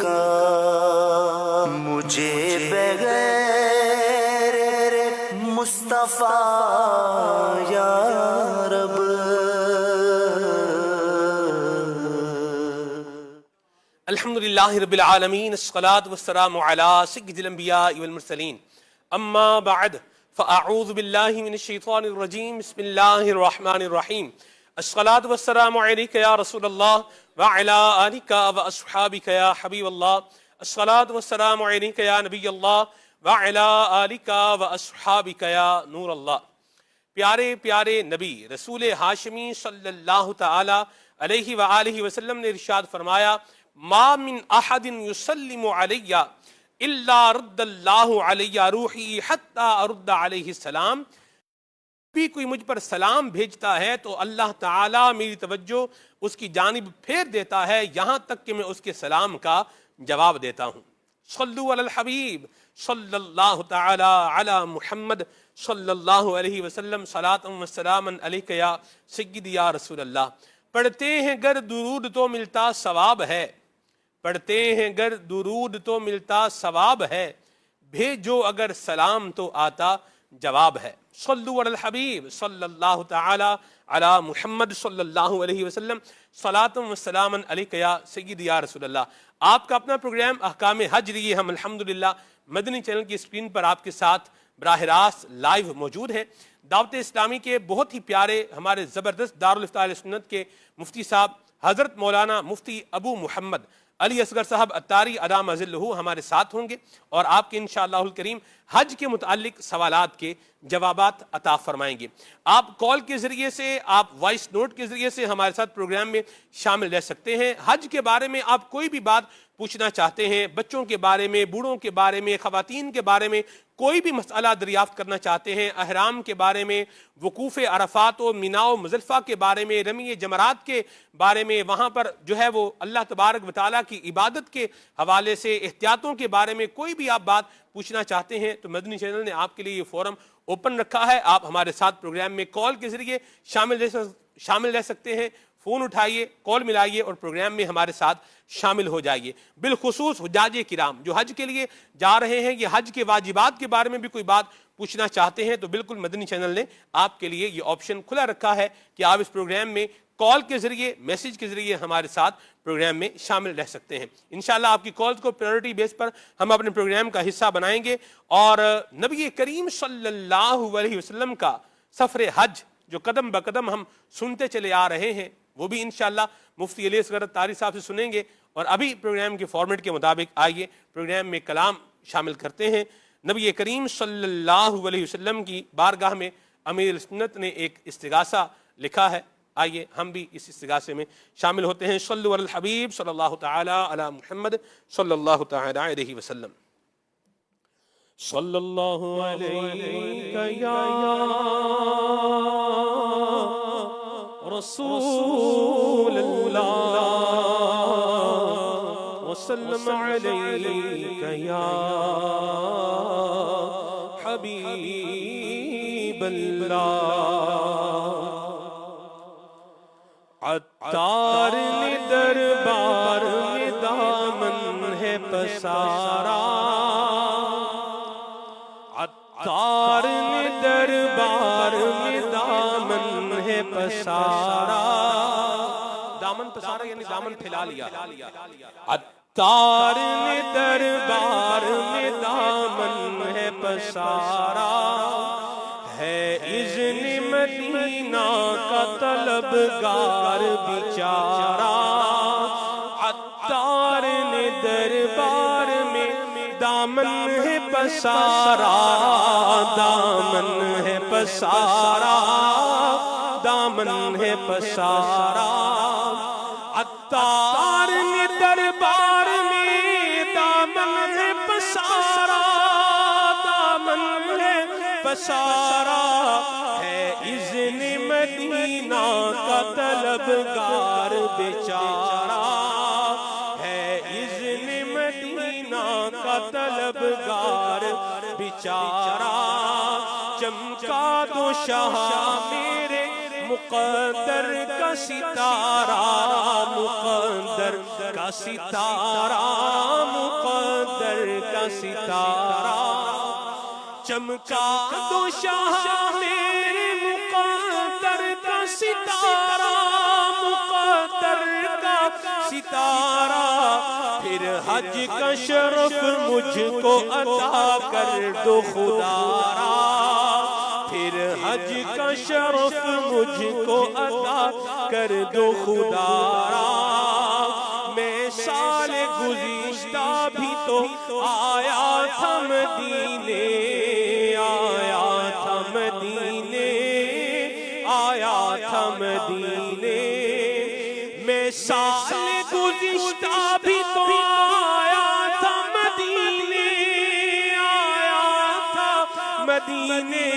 کا مجھے بغیر مصطفیٰ یا رب. الحمدللہ رب العالمین، الصلاة والسلام علی سید الانبیاء والمرسلین، اما بعد فاعوذ باللہ من الشیطان الرجیم، بسم اللہ الرحمن الرحیم. الصلاة والسلام علیک یا رسول اللہ وعلی آلک واصحابک یا حبیب اللہ. الصلاة والسلام علیک یا نبی اللہ وعلی آلک واصحابک یا نور اللہ. پیارے پیارے نبی رسول ہاشمی صلی اللہ تعالی علیہ وآلہ وسلم نے ارشاد فرمایا، ما من احد یسلم علی الا رد اللہ علی روحی حتی ارد علیہ السلام. بھی کوئی مجھ پر سلام بھیجتا ہے تو اللہ تعالیٰ میری توجہ اس کی جانب پھیر دیتا ہے یہاں تک کہ میں اس کے سلام کا جواب دیتا ہوں. صلو علی الحبیب صلی اللہ تعالی علی محمد صلی اللہ علیہ وسلم، صلاۃ و سلام علیک یا سیدی یا رسول اللہ. پڑھتے ہیں گر درود تو ملتا ثواب ہے، پڑھتے ہیں گر درود تو ملتا ثواب ہے، بھیجو اگر سلام تو آتا جواب ہے. صلو علی الحبیب صلی اللہ تعالی علی محمد صلی اللہ علیہ وسلم، صلاۃ و سلام علیک یا سیدی یا رسول اللہ. آپ کا اپنا پروگرام احکام حج لیے ہم الحمدللہ مدنی چینل کی اسکرین پر آپ کے ساتھ براہ راست لائیو موجود ہیں. دعوت اسلامی کے بہت ہی پیارے ہمارے زبردست دارالفتاء اہل سنت کے مفتی صاحب حضرت مولانا مفتی ابو محمد علی اصغر صاحب اتاری ادام ذلہ ہمارے ساتھ ہوں گے اور آپ کے انشاءاللہ الکریم حج کے متعلق سوالات کے جوابات عطا فرمائیں گے. آپ کال کے ذریعے سے، آپ وائس نوٹ کے ذریعے سے ہمارے ساتھ پروگرام میں شامل رہ سکتے ہیں. حج کے بارے میں آپ کوئی بھی بات پوچھنا چاہتے ہیں، بچوں کے بارے میں، بوڑھوں کے بارے میں، خواتین کے بارے میں کوئی بھی مسئلہ دریافت کرنا چاہتے ہیں، احرام کے بارے میں، وقوف عرفات و مینا و مزدلفہ کے بارے میں، رمی جمرات کے بارے میں، وہاں پر جو ہے وہ اللہ تبارک و تعالیٰ کی عبادت کے حوالے سے احتیاطوں کے بارے میں کوئی بھی آپ بات پوچھنا چاہتے ہیں تو مدنی چینل نے آپ کے لیے یہ فورم اوپن رکھا ہے. آپ ہمارے ساتھ پروگرام میں کال کے ذریعے شامل رہ سکتے ہیں. فون اٹھائیے، کال ملائیے اور پروگرام میں ہمارے ساتھ شامل ہو جائیے. بالخصوص حجاج کرام جو حج کے لیے جا رہے ہیں، یہ حج کے واجبات کے بارے میں بھی کوئی بات پوچھنا چاہتے ہیں تو بالکل مدنی چینل نے آپ کے لیے یہ آپشن کھلا رکھا ہے کہ آپ اس پروگرام میں کال کے ذریعے، میسج کے ذریعے ہمارے ساتھ پروگرام میں شامل رہ سکتے ہیں. انشاءاللہ آپ کی کالز کو پریورٹی بیس پر ہم اپنے پروگرام کا حصہ بنائیں گے اور نبی کریم صلی اللہ علیہ وسلم کا سفر حج جو قدم بقدم ہم سنتے چلے آ رہے ہیں وہ بھی انشاءاللہ مفتی علی اصغر اتاری صاحب سے سنیں گے. اور ابھی پروگرام کے فارمیٹ کے مطابق آئیے پروگرام میں کلام شامل کرتے ہیں. نبی کریم صلی اللہ علیہ وسلم کی بارگاہ میں امیر سنت نے ایک استغاثہ لکھا ہے، آئیے ہم بھی اس استغاثے میں شامل ہوتے ہیں. صلو علی الحبیب صلی اللہ تعالی علی محمد صلی اللہ تعالی علیہ وسلم. صلی اللہ علیہ یا رسول اللہ وسلم علیک یا حبیب اللہ. عطار نے دربار میں دامن ہے پسارا، عطار نے دربار میں دامن ہے پسارا. دامن پسارا یعنی دامن پھیلا لیا. عطار نے دربار میں دامن ہے پسارا، ہے اذن مدینہ کا طلبگار بیچارہ. عطار نے دربار میں دامن ہے پسارا، دامن ہے پسارا، دامن ہے پسارا. عطار نے دربار میں دامن ہے پسارا، دامن ہے پسارا، ہے اذن مدینہ کا طلبگار بیچارہ، ہے اذن مدینہ کا طلبگار بیچارہ. چمکا دو شاہ میرے مقدر کا ستارہ، مقدر کا ستارہ، ستارہ چمکا دو شاہ میرے مقدر کا ستارہ، مقدر کا ستارہ، پھر حج کا شرف مجھ کو عطا کر دو خدا را، پھر حج کا شرف مجھ کو عطا کر دو خدا را۔ میں سال گزشتہ بھی تو آیا تھا مدینے، آیا تھا مدینے، آیا تھا مدینے، میں سال گزشتہ بھی تو آیا تھا مدینے، آیا تھا مدینے،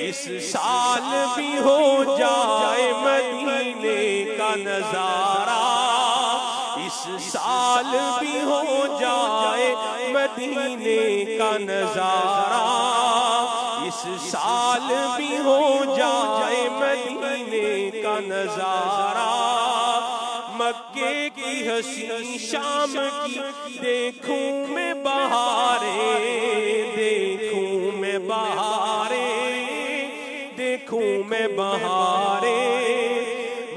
اس سال بھی ہو جائے مدینے کا نظارہ، اس سال بھی ہو جائے مدینے کا نظارہ، اس سال بھی ہو جائے مدینے کا نظارہ۔ مکے کی حسین شام کی دیکھوں میں بہاریں، دیکھوں میں بہاریں، دیکھوں میں بہاریں،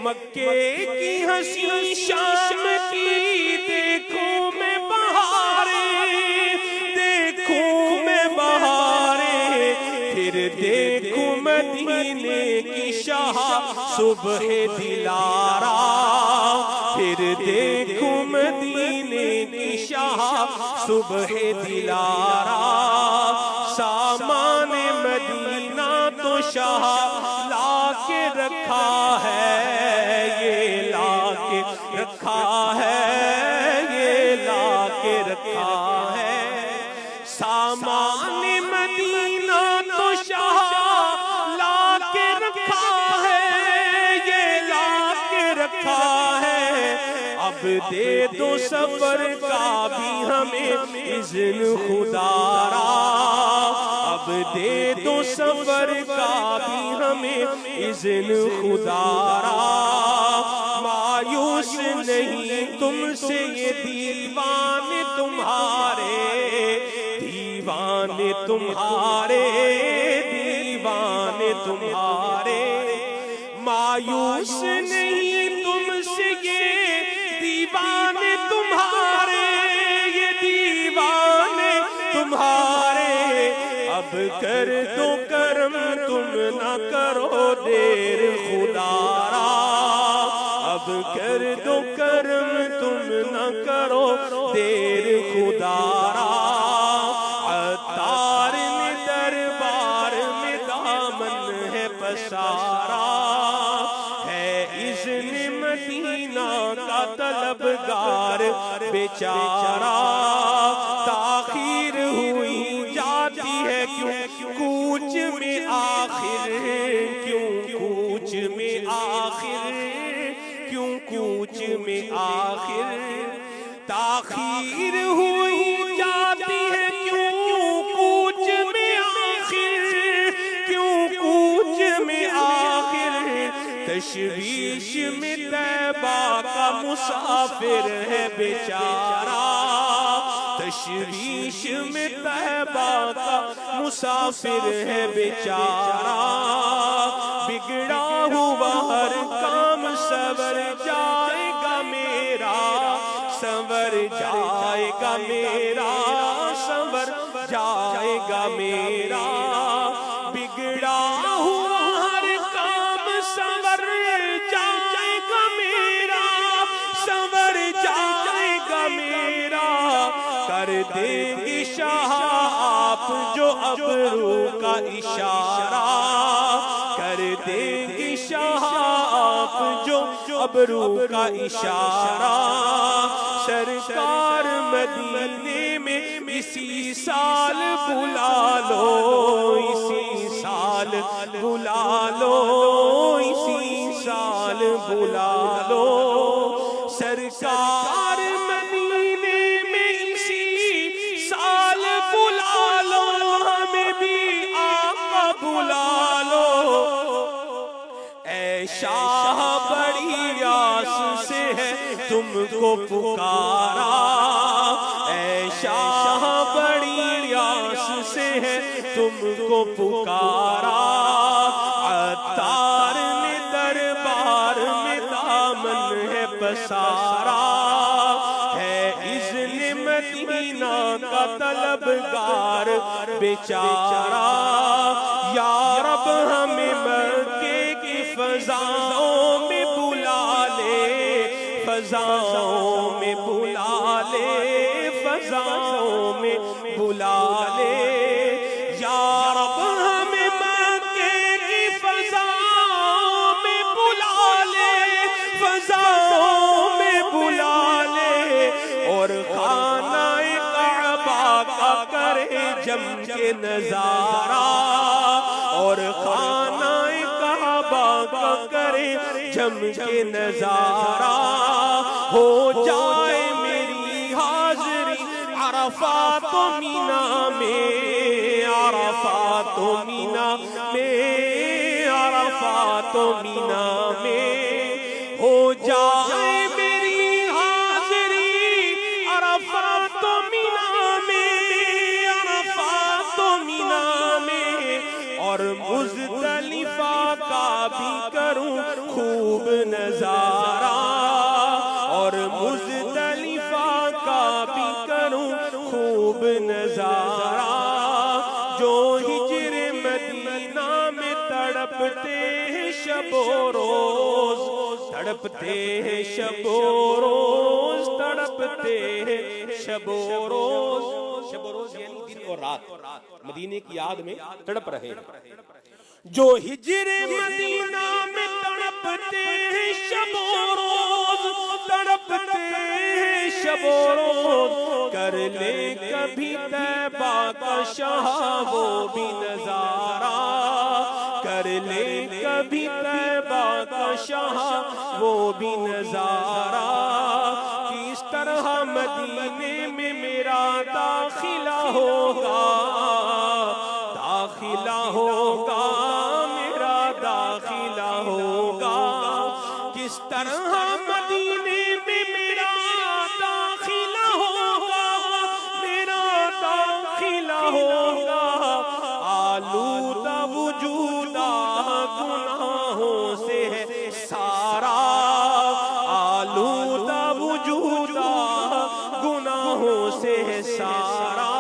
مکے کی حسین شام کی دیکھوں میں بہاریں، دیکھوں میں بہاریں، پھر دیکھوں مدینے کی شاہ صبح دلارا، پھر دیکھوں مدینے کی شاہ صبح دلارا، سامان مدینہ تو شاہ لا کے رکھا ہے، یہ لا کے رکھا ہے، یہ لا کے رکھا ہے، سامان مدینہ تو شاہ لا کے رکھا ہے، یہ لا کے رکھا ہے، اب دے دو سفر کا بھی ہمیں اذن خدا را، اب دے دو سفر کا بھی ہمیں اذن خدا را، مایوس نہیں تم سے یہ دیوان تمہارے، دیوان تمہارے، دیوان تمہارے، مایوس نہیں تم سے یہ دیوان تمہارے، یہ دیوان تمہارے، اب کر دو کرم تم نہ کرو دیر خدا را، اب کر دو کرم تم نہ کرو دیر خدا را، عطار نے دربار میں دامن ہے پسارا، ہے اذن مدینہ کا طلبگار بیچارہ، تاخیر ہوئی جاتی ہے کیوں کوچ میں آخر، کیوں کوچ میں آخر، کیوں کوچ میں آخر، تاخیر ہوئی جاتی ہے کیوں کوچ میں آخر، کیوں کوچ میں آخر، تشویش میں طیبہ کا مسافر ہے بیچارہ، تشویش میں طیبہ کا مسافر ہے بیچارہ، بگڑا ہوا ہر کام سنور جائے گا میرا، سنور جائے گا میرا، سنور جائے گا میرا، بگڑا ہوا ہر کام سنور جائے گا میرا، سنور جائے گا میرا، کر دیں گے شاہ آپ جو ابرو کا اشارہ، کر دیں گے شاہ آپ جو ابرو کا اشارہ، سرکار مدینے میں اسی سال بلا لو، اسی سال بلا لو، اسی سال بلا لو، سرکار مدینے میں اسی سال بلا لو، ہمیں بھی آقا بلا لو، اے شاہ بڑی آس سے ہے تم کو پکارا، اے شاہ بڑی سے ہے تم کو پکارا، عطار نے دربار میں دامن ہے پسارا، ہے اذن مدینہ کا طلبگار بیچارہ، یا رب ہمیں مکے کی فضاؤں میں بلا لے، فضاؤں میں بلا لے، فضاؤں میں بلا لے، یا رب ہمیں مکے کی فضاؤں میں بلا لے، فضاؤں میں بلا لے، اور خانہ کعبہ کا کرے جم کے نظارہ، اور خانہ کعبہ کا کرے جم کے نظارہ، ہو جائے میری حاضری عرفات و مینا میں، عرفات و مینا میں، عرفات و مینا میں، ہو جائے میری حاضری عرفات و مینا میں، عرفات و مینا میں، اور مزدلفہ کا بھی کروں خوب نظارہ، اور مزدلفہ کا بھی کروں خوب نظارہ، جو ہجر مدینہ میں تڑپتے ہیں شب و روز، تڑپتے ہیں شب و روز، تڑپتے ہیں شب و روز، شب و روز یعنی دن اور رات مدینے کی یاد میں تڑپ رہے ہیں، جو ہجر مدینہ میں تڑپتے ہیں شب و روز، تڑپتے ہیں شب و روز، کر لے کبھی طیبہ کا شاہ وہ بھی نظارہ، کر لے کبھی طیبہ کا شاہ وہ بھی نظارہ، کس طرح مدینے میں میرا داخلہ ہوگا، داخلہ ہوگا میرا داخلہ ہوگا، کس طرح مدینے میں میرا داخلہ ہوگا، میرا داخلہ ہوگا، آلودہ وجودہ گناہوں سے ہے سارا، آلودہ وجودہ گناہوں سے ہے سارا،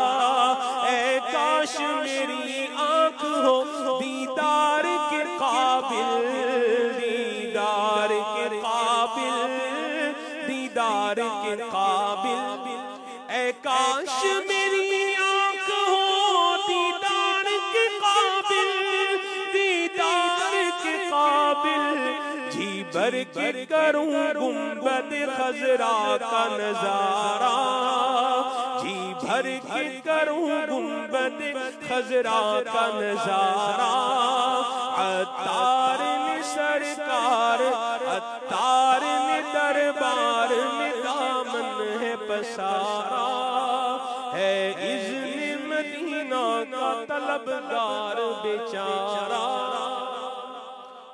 اے کاش میری آنکھ ہو دیدار کے قابل، دیدار کے قابل، دیدار کے قابل، اے کاش میری آنکھ ہو دیدار کے قابل، دیدار کے قابل، جی بھر کے کروں گنبد خضرا کا نظارہ، جی بھر کے کروں گنبد خضرا کا نظارہ، عطار نے سرکار، عطار نے دربار میں دامن ہے پسارا، ہے اذن مدینہ کا طلبگار بیچارہ۔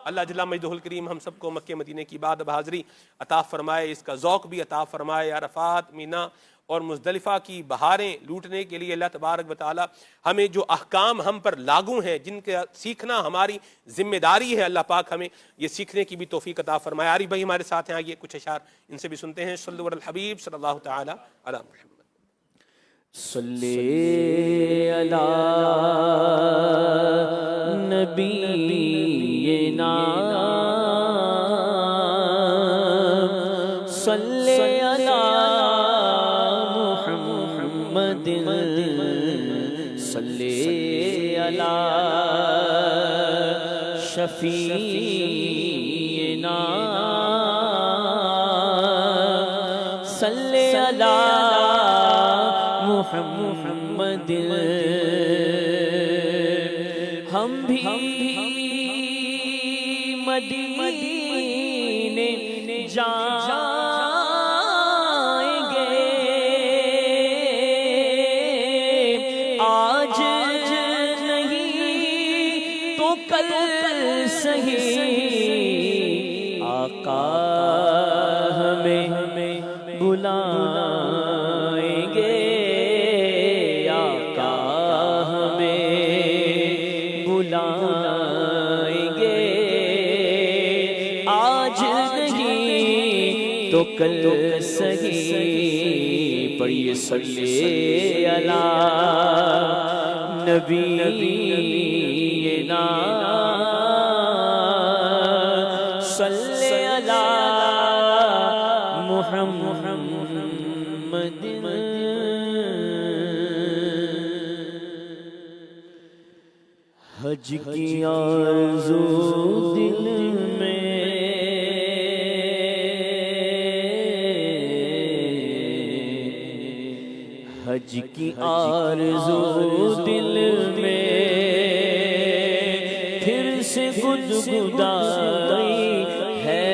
اللہ جل مجدہ الکریم ہم سب کو مکہ مدینے کی بعد بحاضری عطا فرمائے، اس کا ذوق بھی عطا فرمائے، عرفات، مینا اور مزدلفہ کی بہاریں لوٹنے کے لیے اللہ تبارک و تعالی ہمیں جو احکام ہم پر لاگو ہیں، جن کا سیکھنا ہماری ذمہ داری ہے، اللہ پاک ہمیں یہ سیکھنے کی بھی توفیق عطا فرمائے۔ عارف بھائی ہمارے ساتھ ہیں، آئیے کچھ اشعار ان سے بھی سنتے ہیں۔ صلو علی الحبیب صلی اللہ تعالی علی محمد۔ صلی علی نبینا، صلی علی محمد، صلی علی شفیعنا، صلی علی محمد، ہم بھی مدینے جائیں گے، آج نہیں تو کل صحیح، آقا ہمیں بلائیں گے، آقا ہمیں تو کل سہی پڑھیے صلی علی نبینا صلی علی محمد حج کی آرزو دل میں حج کی آرزو دل میں پھر سے گدگدائی ہے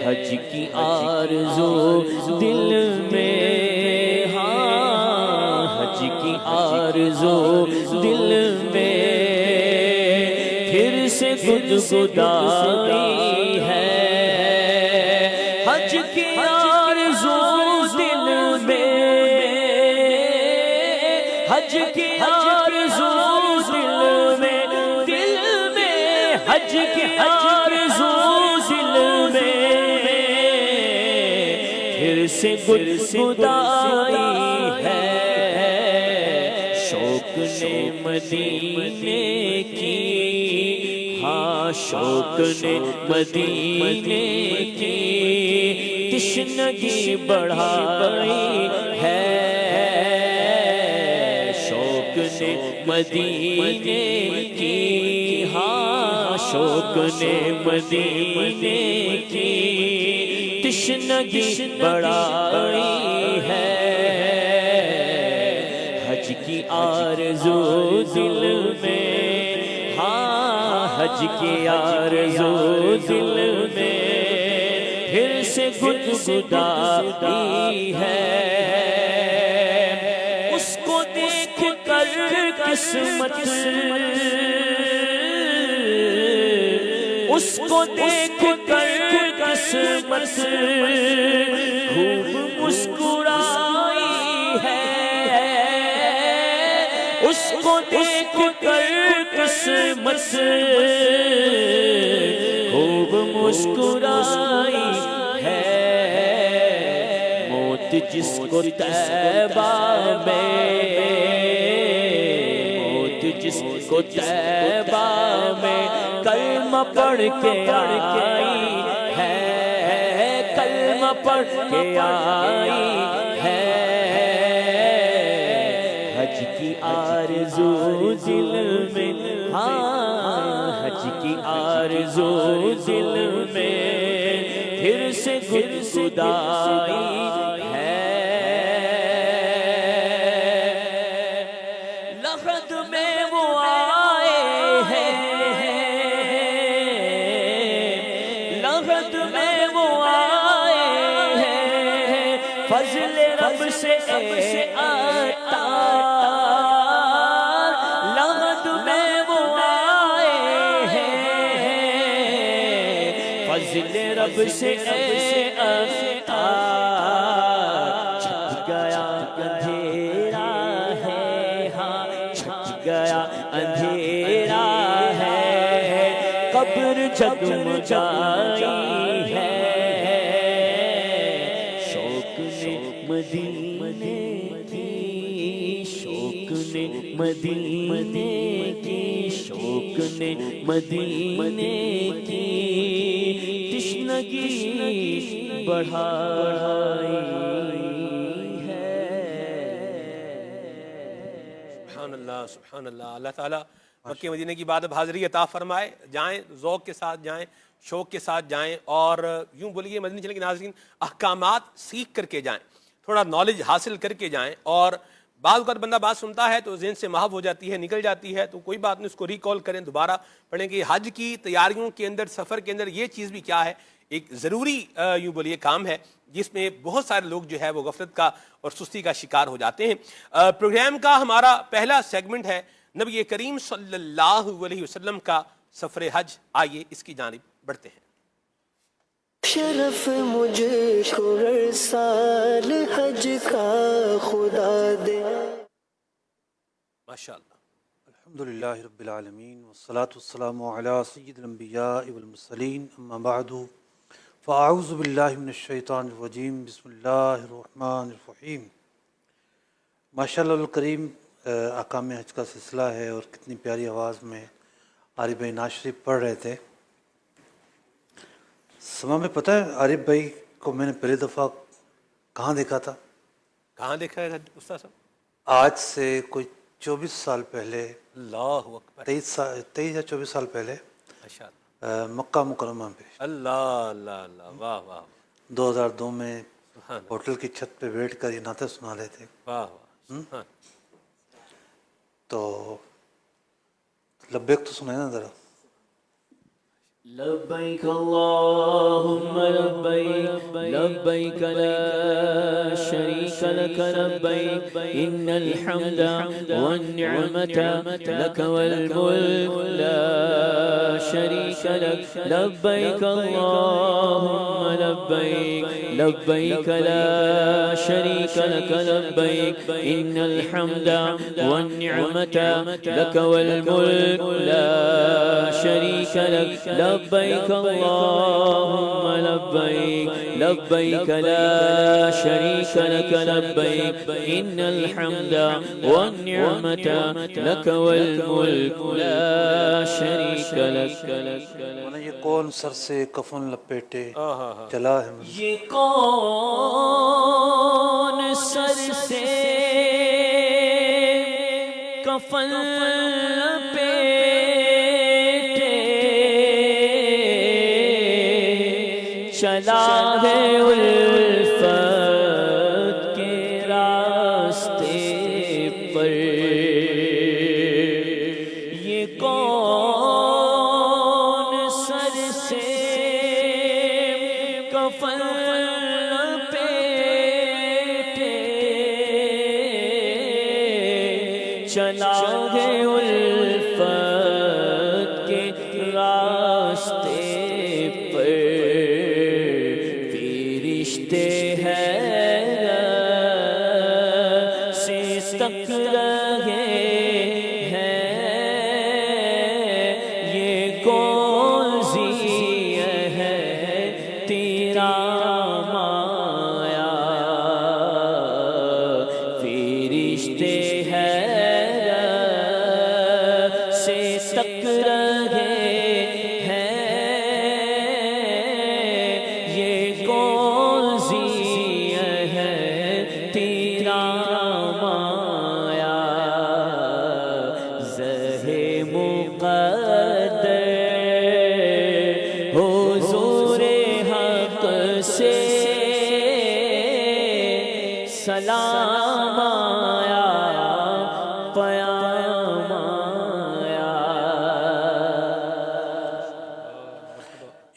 حج کی آرزو دل میں ہاں حج کی آرزو دل میں پھر سے گدگدائی ہے حج کی آرزو دل میں حج کی آرزو دل میں حج کی آرزو دل میں پھر سے گدگدائی ہے شوق نے مدینے کی ہاں شوق نے مدینے کی تشنگی بڑھائی ہے شوق نے مدینے کی ہاں شوق نے مدینے کی تشنگی بڑھائی ہے حج کی آرزو دل میں ہاں حج کی آرزو دل میں پھر سے گدگدائی ہے اس کو دیکھ کر قسمت اس کو دیکھ کر قسمت خوب مسکرائی ہے اس کو دیکھ کر قسمت خوب مسکرائی ہے موت جس کو طیبہ میں موت جس کو طیبہ میں کلمہ پڑھ کے آئی ہے کلمہ پڑھ کے آئی ہے حج کی آرزو دل میں ہاں حج کی آرزو دل میں پھر سے گدگدائی ہے لحد میں وہ آئے ہیں لحد میں وہ آئے ہیں فضل رب سے آتا لحد میں وہ آئے ہیں فضل رب سے آتا چھٹ گیا اندھیرا ہے ہاں چھٹ گیا اندھیرا ہے قبر جگمگائی ہے شوق نے مدینے کی شوق نے مدینے کی شوق نے مدینے کی تشنگی بڑھائی ہے سبحان اللہ اللہ تعالیٰ مکہ مدینہ کی بعد اب حاضری عطا فرمائے جائیں ذوق کے ساتھ جائیں شوق کے ساتھ جائیں اور یوں بولیے مدنی چینل کے ناظرین احکامات سیکھ کر کے جائیں تھوڑا نالج حاصل کر کے جائیں اور بعض اوقات بندہ بات سنتا ہے تو ذہن سے محو ہو جاتی ہے نکل جاتی ہے تو کوئی بات نہیں اس کو ریکال کریں دوبارہ پڑھیں کہ حج کی تیاریوں کے اندر سفر کے اندر یہ چیز بھی کیا ہے ایک ضروری یوں بولیے کام ہے جس میں بہت سارے لوگ جو ہے وہ غفلت کا اور سستی کا شکار ہو جاتے ہیں پروگرام کا ہمارا پہلا سیگمنٹ ہے نبی کریم صلی اللہ علیہ وسلم کا سفر حج آئیے اس کی جانب بڑھتے ہیں شرف مجھے کو ہر سال حج کا خدا دے ماشاءاللہ الحمدللہ رب العالمین والصلاة والسلام علی سید الانبیاء والمرسلین اما بعد فاعوذ باللہ من الشیطان الرجیم بسم اللہ الرحمن الرحیم۔ ماشاء اللہ الکریم، احکام حج کا سلسلہ ہے اور کتنی پیاری آواز میں عارف بھائی نعت شریف پڑھ رہے تھے۔ سما میں پتہ ہے عارف بھائی کو میں نے پہلی دفعہ کہاں دیکھا تھا؟ کہاں دیکھا ہے استاد صاحب؟ آج سے کوئی 24 سال پہلے، اللہ اکبر، 23 یا 24 سال پہلے ماشاء اللہ، مکہ مکرمہ پہ اللہ اللہ اللہ، واہ واہ 2002 میں سبحان اللہ، ہوٹل کی چھت پہ بیٹھ کر یہ نعتیں سنا رہے تھے۔ واہ واہ سبحان۔ تو لبیک تو سنائے نا ذرا۔ لبيك اللهم لبيك لبيك لا شريك لك لبيك إن الحمد والنعمة لك والملك لا شريك لك لبيك اللهم لبيك لبيك لا شريك لك لبيك إن الحمد والنعمة لك والملك لا شريك لك لبيك اللهم لبيك لبيك لا شريك لك لبيك إن الحمد والنعمة لك والملك لا شريك لك۔ یہ کون سر سے کفن لپیٹے چلا ہے مجھ یہ کون سر سے کفن چلا ہے الفت کے راستے پر، یہ کون سر سے کفن لپیٹے چلا ہے الفت کے راستے پر، فرشتے ہیں سے تک رہے ہیں، یہ کون سی ہے تیرا مایا، فرشتے ہیں سے تک رہے ہیں، یہ کون سی ہے تیرا مایا، زہ مقدر حضور حق سے سلام آیا، پیام آیا۔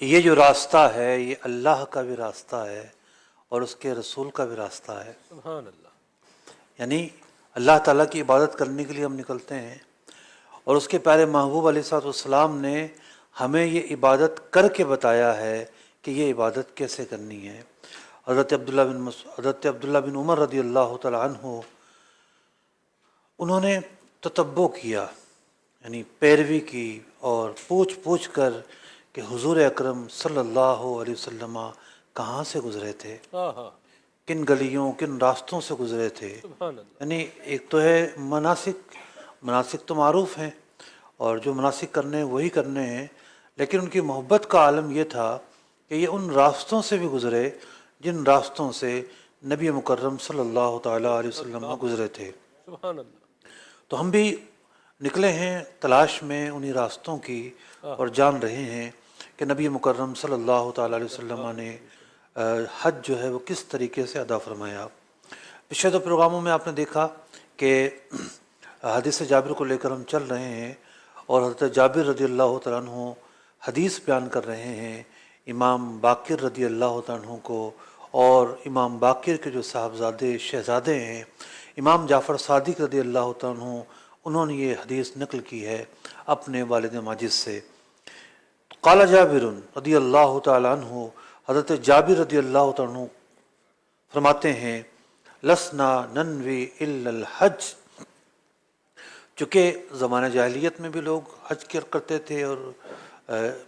یہ جو راستہ ہے یہ اللہ کا بھی راستہ ہے اور اس کے رسول کا بھی راستہ ہے۔ سبحان اللہ، یعنی اللہ تعالیٰ کی عبادت کرنے کے لیے ہم نکلتے ہیں، اور اس کے پیارے محبوب علیہ السلام نے ہمیں یہ عبادت کر کے بتایا ہے کہ یہ عبادت کیسے کرنی ہے۔ حضرت عبداللہ بن عمر رضی اللہ تعالیٰ عنہ انہوں نے تتبع کیا، یعنی پیروی کی اور پوچھ پوچھ کر کہ حضور اکرم صلی اللہ علیہ وسلم کہاں سے گزرے تھے، کن گلیوں کن راستوں سے گزرے تھے۔ سبحان اللہ، یعنی ایک تو ہے مناسک تو معروف ہیں اور جو مناسک کرنے ہیں وہی کرنے ہیں، لیکن ان کی محبت کا عالم یہ تھا کہ یہ ان راستوں سے بھی گزرے جن راستوں سے نبی مکرم صلی اللہ تعالیٰ علیہ وسلم گزرے تھے۔ سبحان اللہ، تو ہم بھی نکلے ہیں تلاش میں انہی راستوں کی اور جان رہے ہیں کہ نبی مکرم صلی اللہ تعالیٰ علیہ وسلم نے حج جو ہے وہ کس طریقے سے ادا فرمایا۔ پچھلے دو پروگراموں میں آپ نے دیکھا کہ حدیث جابر کو لے کر ہم چل رہے ہیں اور حضرت جابر رضی اللہ تعالیٰ عنہ حدیث بیان کر رہے ہیں امام باقر رضی اللہ تعالیٰ عنہ کو، اور امام باقر کے جو صاحبزادے شہزادے ہیں امام جعفر صادق رضی اللہ تعالیٰ عنہ، انہوں نے یہ حدیث نقل کی ہے اپنے والد ماجد سے۔ قال جابر رضی اللہ تعالیٰ عنہ، حضرت جابر رضی اللہ تعالیٰ عنہ فرماتے ہیں لسنا ننوی الا الحج، چونکہ زمانہ جاہلیت میں بھی لوگ حج کیا کرتے تھے اور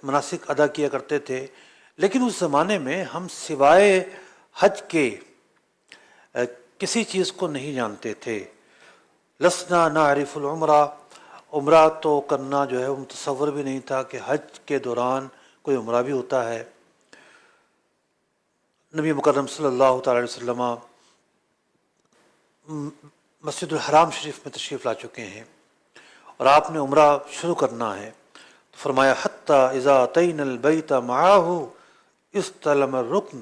مناسک ادا کیا کرتے تھے، لیکن اس زمانے میں ہم سوائے حج کے کسی چیز کو نہیں جانتے تھے. لسنا نعرف العمرہ، عمرہ تو کرنا جو ہے وہ متصور بھی نہیں تھا کہ حج کے دوران کوئی عمرہ بھی ہوتا ہے. نبی مکرم صلی اللہ تعالی علیہ وسلم مسجد الحرام شریف میں تشریف لا چکے ہیں اور آپ نے عمرہ شروع کرنا ہے. تو فرمایا حتی اذا اتینا البیت معاہ استلم الرکن،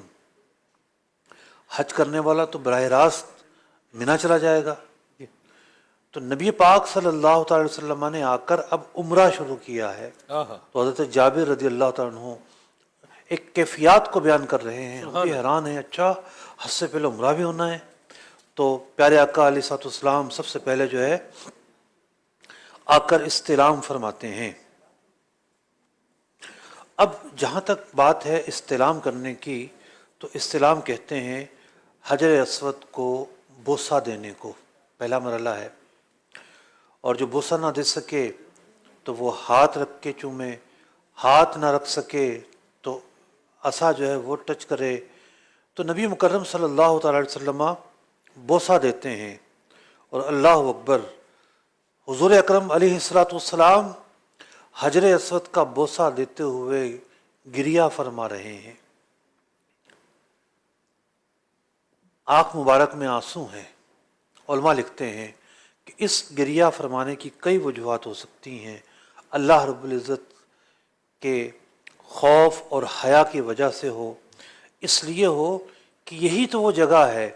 حج کرنے والا تو براہ راست منا چلا جائے گا. تو نبی پاک صلی اللہ تعالی وسلم نے آ کر اب عمرہ شروع کیا ہے. تو حضرت جابر رضی اللہ تعالیٰ عنہ ایک کیفیات کو بیان کر رہے ہیں. ہم بھی حیران ہیں، اچھا حج سے پہلے عمرہ بھی ہونا ہے. تو پیارے آقا علیہ الصلوۃ والسلام سب سے پہلے جو ہے آ کر استلام فرماتے ہیں. اب جہاں تک بات ہے استلام کرنے کی، تو استلام کہتے ہیں حجر اسود کو بوسہ دینے کو، پہلا مرحلہ ہے. اور جو بوسہ نہ دے سکے تو وہ ہاتھ رکھ کے چومے، ہاتھ نہ رکھ سکے تو عصا جو ہے وہ ٹچ کرے. تو نبی مکرم صلی اللہ تعالی علیہ وسلم بوسہ دیتے ہیں اور اللہ اکبر، حضور اکرم علیہ الصلوۃ والسلام حجر اسود کا بوسہ دیتے ہوئے گریہ فرما رہے ہیں. آنکھ مبارک میں آنسو ہیں. علماء لکھتے ہیں کہ اس گریہ فرمانے کی کئی وجوہات ہو سکتی ہیں. اللہ رب العزت کے خوف اور حیا کی وجہ سے ہو، اس لیے ہو کہ یہی تو وہ جگہ ہے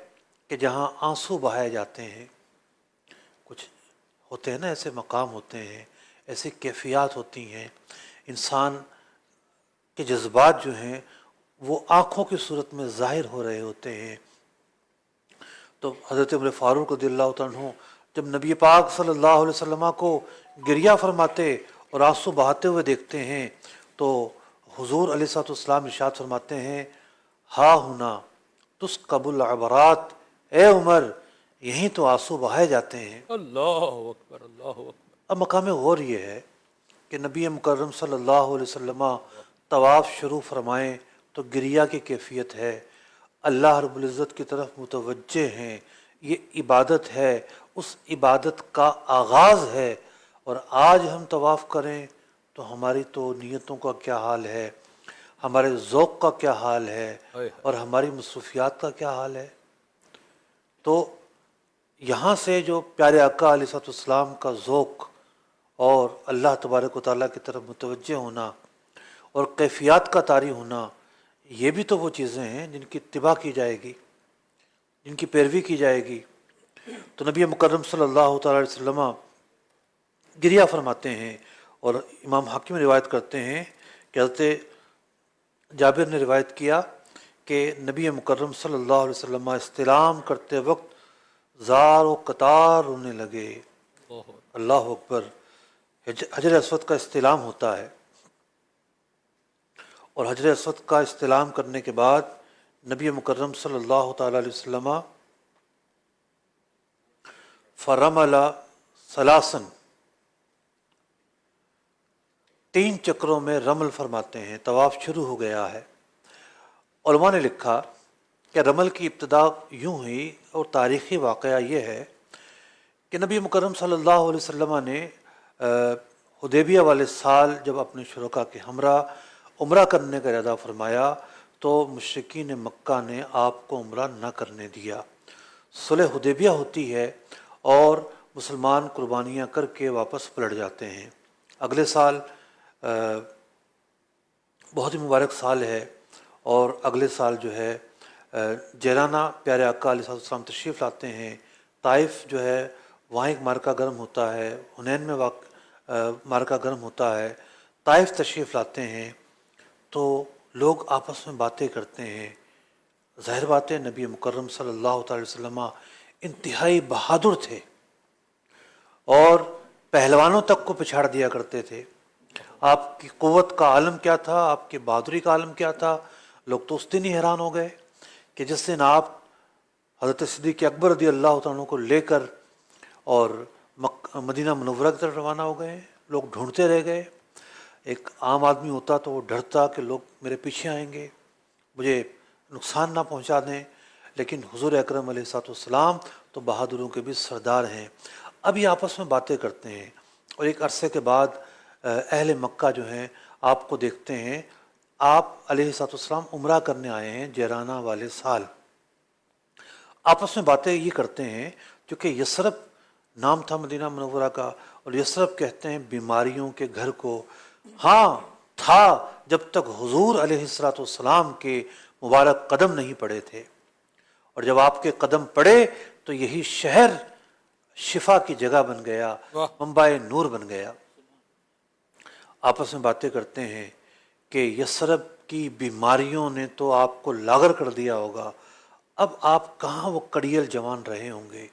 کہ جہاں آنسو بہائے جاتے ہیں. کچھ ہوتے ہیں نا، ایسے مقام ہوتے ہیں، ایسی کیفیات ہوتی ہیں، انسان کے جذبات جو ہیں وہ آنکھوں کی صورت میں ظاہر ہو رہے ہوتے ہیں. تو حضرت عمر فاروق رضی اللہ تعالیٰ عنہ جب نبی پاک صلی اللہ علیہ وسلم کو گریہ فرماتے اور آنسو بہاتے ہوئے دیکھتے ہیں تو حضور علیہ الصلوۃ والسلام ارشاد فرماتے ہیں ہا ہنا تسکب العبرات، اے عمر یہیں تو آنسو بہائے جاتے ہیں. اللہ اکبر، اللہ اکبر. اب مقام غور یہ ہے کہ نبی مکرم صلی اللہ علیہ وسلم طواف شروع فرمائیں تو گریہ کی کیفیت ہے، اللہ رب العزت کی طرف متوجہ ہیں، یہ عبادت ہے، اس عبادت کا آغاز ہے. اور آج ہم طواف کریں تو ہماری تو نیتوں کا کیا حال ہے، ہمارے ذوق کا کیا حال ہے، اور ہماری مصروفیات کا کیا حال ہے. تو یہاں سے جو پیارے آقا علیہ الصلوۃ والسلام کا ذوق اور اللہ تبارک و تعالیٰ کی طرف متوجہ ہونا اور کیفیات کا طاری ہونا، یہ بھی تو وہ چیزیں ہیں جن کی اتباع کی جائے گی، جن کی پیروی کی جائے گی. تو نبی مکرم صلی اللہ تعالی علیہ وسلم گریہ فرماتے ہیں. اور امام حاکم روایت کرتے ہیں کہ حضرت جابر نے روایت کیا کہ نبی مکرم صلی اللہ علیہ وسلم استلام کرتے وقت زار و قطار رونے لگے. اللہ اکبر. حجر اسود کا استلام ہوتا ہے اور حجر اسود کا استلام کرنے کے بعد نبی مکرم صلی اللہ تعالی علیہ وسلم فرمل ثلاثن، 3 چکروں میں رمل فرماتے ہیں. طواف شروع ہو گیا ہے. علماء نے لکھا کہ رمل کی ابتدا یوں ہوئی، اور تاریخی واقعہ یہ ہے کہ نبی مکرم صلی اللہ علیہ وسلم نے حدیبیہ والے سال جب اپنے شرکاء کے ہمراہ عمرہ کرنے کا ارادہ فرمایا تو مشرکین مکہ نے آپ کو عمرہ نہ کرنے دیا. صلح حدیبیہ ہوتی ہے اور مسلمان قربانیاں کر کے واپس پلٹ جاتے ہیں. اگلے سال بہت ہی مبارک سال ہے، اور اگلے سال جو ہے جیرانہ پیارے آقا علیہ السلام تشریف لاتے ہیں. طائف جو ہے وہاں ایک مارکہ گرم ہوتا ہے، حنین میں مارکہ گرم ہوتا ہے. طائف تشریف لاتے ہیں تو لوگ آپس میں باتیں کرتے ہیں. ظاہر بات ہے نبی مکرم صلی اللہ تعالی وسلم انتہائی بہادر تھے اور پہلوانوں تک کو پچھاڑ دیا کرتے تھے. آپ کی قوت کا عالم کیا تھا، آپ کی بہادری کا عالم کیا تھا. لوگ تو اس دن ہی حیران ہو گئے کہ جس دن آپ حضرت صدیق اکبر رضی اللہ تعالیٰ کو لے کر اور مدینہ منورہ کی طرف روانہ ہو گئے، لوگ ڈھونڈتے رہ گئے. ایک عام آدمی ہوتا تو وہ ڈرتا کہ لوگ میرے پیچھے آئیں گے، مجھے نقصان نہ پہنچا دیں، لیکن حضور اکرم علیہ الصلوۃ والسلام تو بہادروں کے بھی سردار ہیں۔ اب یہ آپس میں باتیں کرتے ہیں، اور ایک عرصے کے بعد اہل مکہ جو ہیں آپ کو دیکھتے ہیں، آپ علیہ الصلوۃ والسلام عمرہ کرنے آئے ہیں جیرانہ والے سال، آپس میں باتیں یہ کرتے ہیں، کیونکہ یثرب نام تھا مدینہ منورہ کا، اور یثرب کہتے ہیں بیماریوں کے گھر کو۔ ہاں تھا، جب تک حضور علیہ الصلوۃ والسلام کے مبارک قدم نہیں پڑے تھے، اور جب آپ کے قدم پڑے تو یہی شہر شفا کی جگہ بن گیا، واہ۔ منبع نور بن گیا۔ آپس میں باتیں کرتے ہیں کہ یثرب کی بیماریوں نے تو آپ کو لاغر کر دیا ہوگا، اب آپ کہاں وہ کڑیل جوان رہے ہوں گے،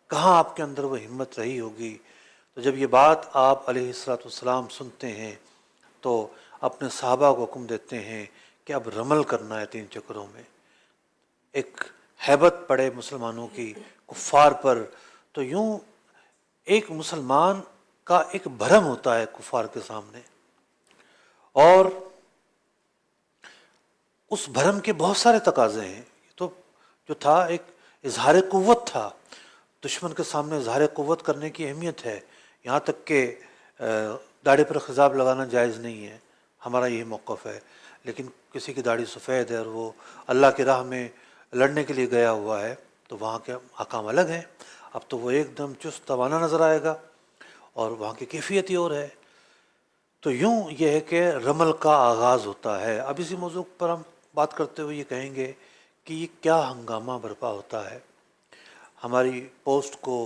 کہاں آپ کے اندر وہ ہمت رہی ہوگی۔ تو جب یہ بات آپ علیہ الصلوۃ والسلام سنتے ہیں تو اپنے صحابہ کو حکم دیتے ہیں کہ اب رمل کرنا ہے 3 چکروں میں۔ ایک ہیبت پڑے مسلمانوں کی کفار پر، تو یوں ایک مسلمان کا ایک بھرم ہوتا ہے کفار کے سامنے، اور اس بھرم کے بہت سارے تقاضے ہیں۔ تو جو تھا ایک اظہار قوت تھا، دشمن کے سامنے اظہار قوت کرنے کی اہمیت ہے، یہاں تک کہ داڑھی پر خضاب لگانا جائز نہیں ہے، ہمارا یہی موقف ہے، لیکن کسی کی داڑھی سفید ہے اور وہ اللہ کی راہ میں لڑنے کے لیے گیا ہوا ہے تو وہاں کے احکام الگ ہیں۔ اب تو وہ ایک دم چست توانا نظر آئے گا، اور وہاں کی کیفیت ہی اور ہے۔ تو یوں یہ ہے کہ رمل کا آغاز ہوتا ہے۔ اب اسی موضوع پر ہم بات کرتے ہوئے یہ کہیں گے کہ یہ کیا ہنگامہ برپا ہوتا ہے، ہماری پوسٹ کو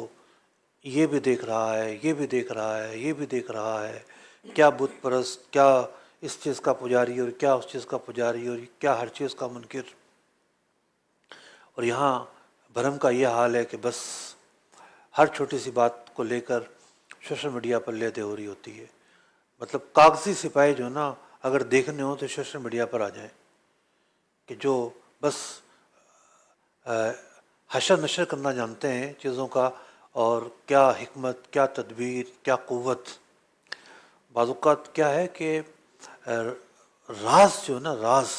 یہ بھی دیکھ رہا ہے، یہ بھی دیکھ رہا ہے، یہ بھی دیکھ رہا ہے، کیا بت پرست، کیا اس چیز کا پجاری اور کیا اس چیز کا پجاری، اور کیا ہر چیز کا منکر۔ اور یہاں بھرم کا یہ حال ہے کہ بس ہر چھوٹی سی بات کو لے کر سوشل میڈیا پر لے دے ہو رہی ہوتی ہے۔ مطلب کاغذی سپاہی جو نا اگر دیکھنے ہو تو سوشل میڈیا پر آ جائیں، کہ جو بس حشر نشر کرنا جانتے ہیں چیزوں کا، اور کیا حکمت، کیا تدبیر، کیا قوت۔ بعض اوقات کیا ہے کہ راز جو نا راز،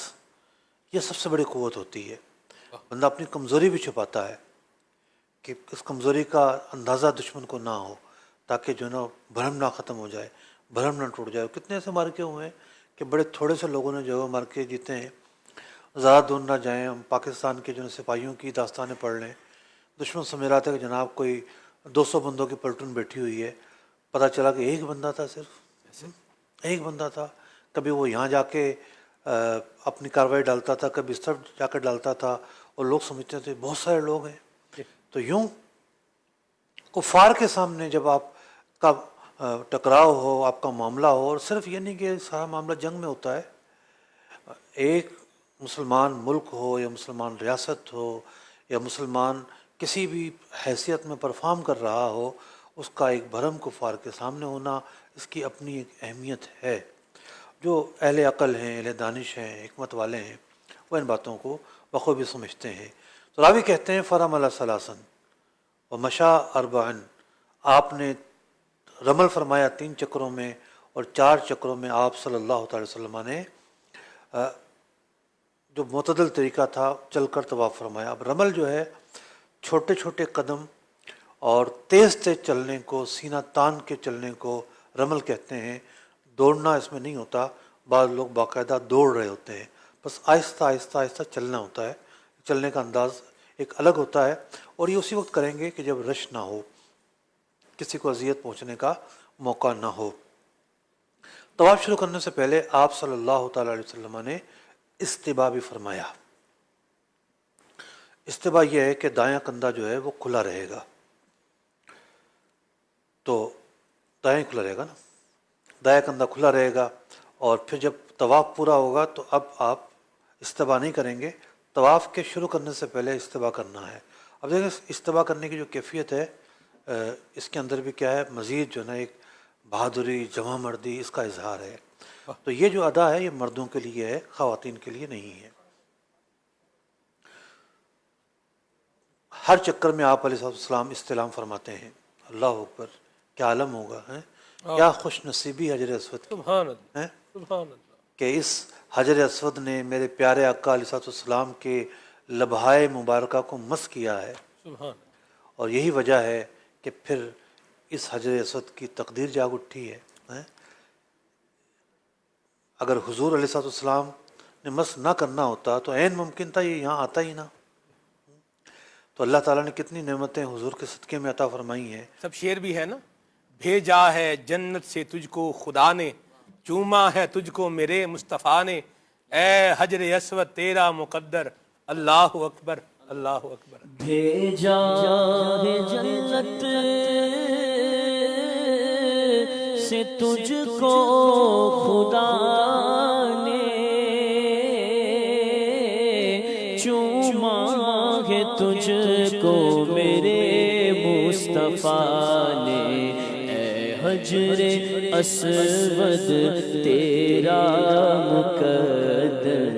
یہ سب سے بڑی قوت ہوتی ہے۔ بندہ اپنی کمزوری بھی چھپاتا ہے کہ اس کمزوری کا اندازہ دشمن کو نہ ہو، تاکہ جو نا بھرم نہ ختم ہو جائے، بھرم نہ ٹوٹ جائے۔ کتنے ایسے مارکے ہوئے ہیں کہ بڑے تھوڑے سے لوگوں نے جو ہے مارکے جیتے ہیں۔ زیادہ دور نہ جائیں، ہم پاکستان کے جو سپاہیوں کی داستانیں پڑھ لیں، دشمن سمجھ رہا تھا کہ جناب کوئی 200 بندوں کی پلٹون بیٹھی ہوئی ہے، پتہ چلا کہ ایک بندہ تھا، صرف ایک بندہ تھا۔ کبھی وہ یہاں جا کے اپنی کارروائی ڈالتا تھا، کبھی اس طرف جا کر ڈالتا تھا، اور لوگ سمجھتے تھے بہت سارے لوگ ہیں۔ تو یوں کفار کے سامنے جب آپ کا ٹکراؤ ہو، آپ کا معاملہ ہو، اور صرف یہ نہیں کہ سارا معاملہ جنگ میں ہوتا ہے، ایک مسلمان ملک ہو یا مسلمان ریاست ہو یا مسلمان کسی بھی حیثیت میں پرفارم کر رہا ہو، اس کا ایک بھرم کفار کے سامنے ہونا، اس کی اپنی ایک اہمیت ہے۔ جو اہل عقل ہیں، اہل دانش ہیں، حکمت والے ہیں، وہ ان باتوں کو بخوبی سمجھتے ہیں۔ تو راوی کہتے ہیں فرمل ثلاثاً ومشى اربعاً، آپ نے رمل فرمایا 3 چکروں میں، اور 4 چکروں میں آپ صلی اللہ تعالی وسلم نے جو معتدل طریقہ تھا چل کر طواف فرمایا۔ اب رمل جو ہے چھوٹے چھوٹے قدم اور تیز تیز چلنے کو، سینہ تان کے چلنے کو رمل کہتے ہیں۔ دوڑنا اس میں نہیں ہوتا، بعض لوگ باقاعدہ دوڑ رہے ہوتے ہیں، بس آہستہ آہستہ آہستہ چلنا ہوتا ہے، چلنے کا انداز ایک الگ ہوتا ہے، اور یہ اسی وقت کریں گے کہ جب رش نہ ہو، کسی کو اذیت پہنچنے کا موقع نہ ہو۔ طواف شروع کرنے سے پہلے آپ صلی اللہ تعالیٰ علیہ وسلم نے استباء بھی فرمایا۔ استباء یہ ہے کہ دایاں کندھا جو ہے وہ کھلا رہے گا، تو دایاں کھلا رہے گا نا، دایاں کندھا کھلا رہے گا، اور پھر جب طواف پورا ہوگا تو اب آپ استباء نہیں کریں گے، طواف کے شروع کرنے سے پہلے استباء کرنا ہے۔ اب دیکھیں استباء کرنے کی جو کیفیت ہے، اس کے اندر بھی کیا ہے، مزید جو نا ایک بہادری، جمع مردی، اس کا اظہار ہے۔ تو یہ جو ادا ہے یہ مردوں کے لیے ہے، خواتین کے لیے نہیں ہے۔ ہر چکر میں آپ علیہ السلام استلام فرماتے ہیں۔ اللہ اکبر، کیا عالم ہوگا، کیا خوش نصیبی حجر اسود کی سبحان اللہ۔ سبحان اللہ، کہ اس حجر اسود نے میرے پیارے آقا علیہ السلام کے لبہائے مبارکہ کو مس کیا ہے، سبحان اللہ، اور یہی وجہ ہے کہ پھر اس حجر اسود کی تقدیر جاگ اٹھی ہے۔ اگر حضور علیہ السلام نے مس نہ کرنا ہوتا تو عین ممکن تھا یہ یہاں آتا ہی نہ۔ تو اللہ تعالیٰ نے کتنی نعمتیں حضور کے صدقے میں عطا فرمائی ہیں۔ سب شعر بھی ہے نا، بھیجا ہے جنت سے تجھ کو خدا نے، چوما ہے تجھ کو میرے مصطفیٰ نے، اے حجر اسود تیرا مقدر، اللہ اکبر اللہ اکبر۔ بھیجا ہے جنت سے تجھ کو خدا نے، چوما ہے تجھ کو میرے مصطفیٰ نے، اے حجر اسود تیرا مقدر،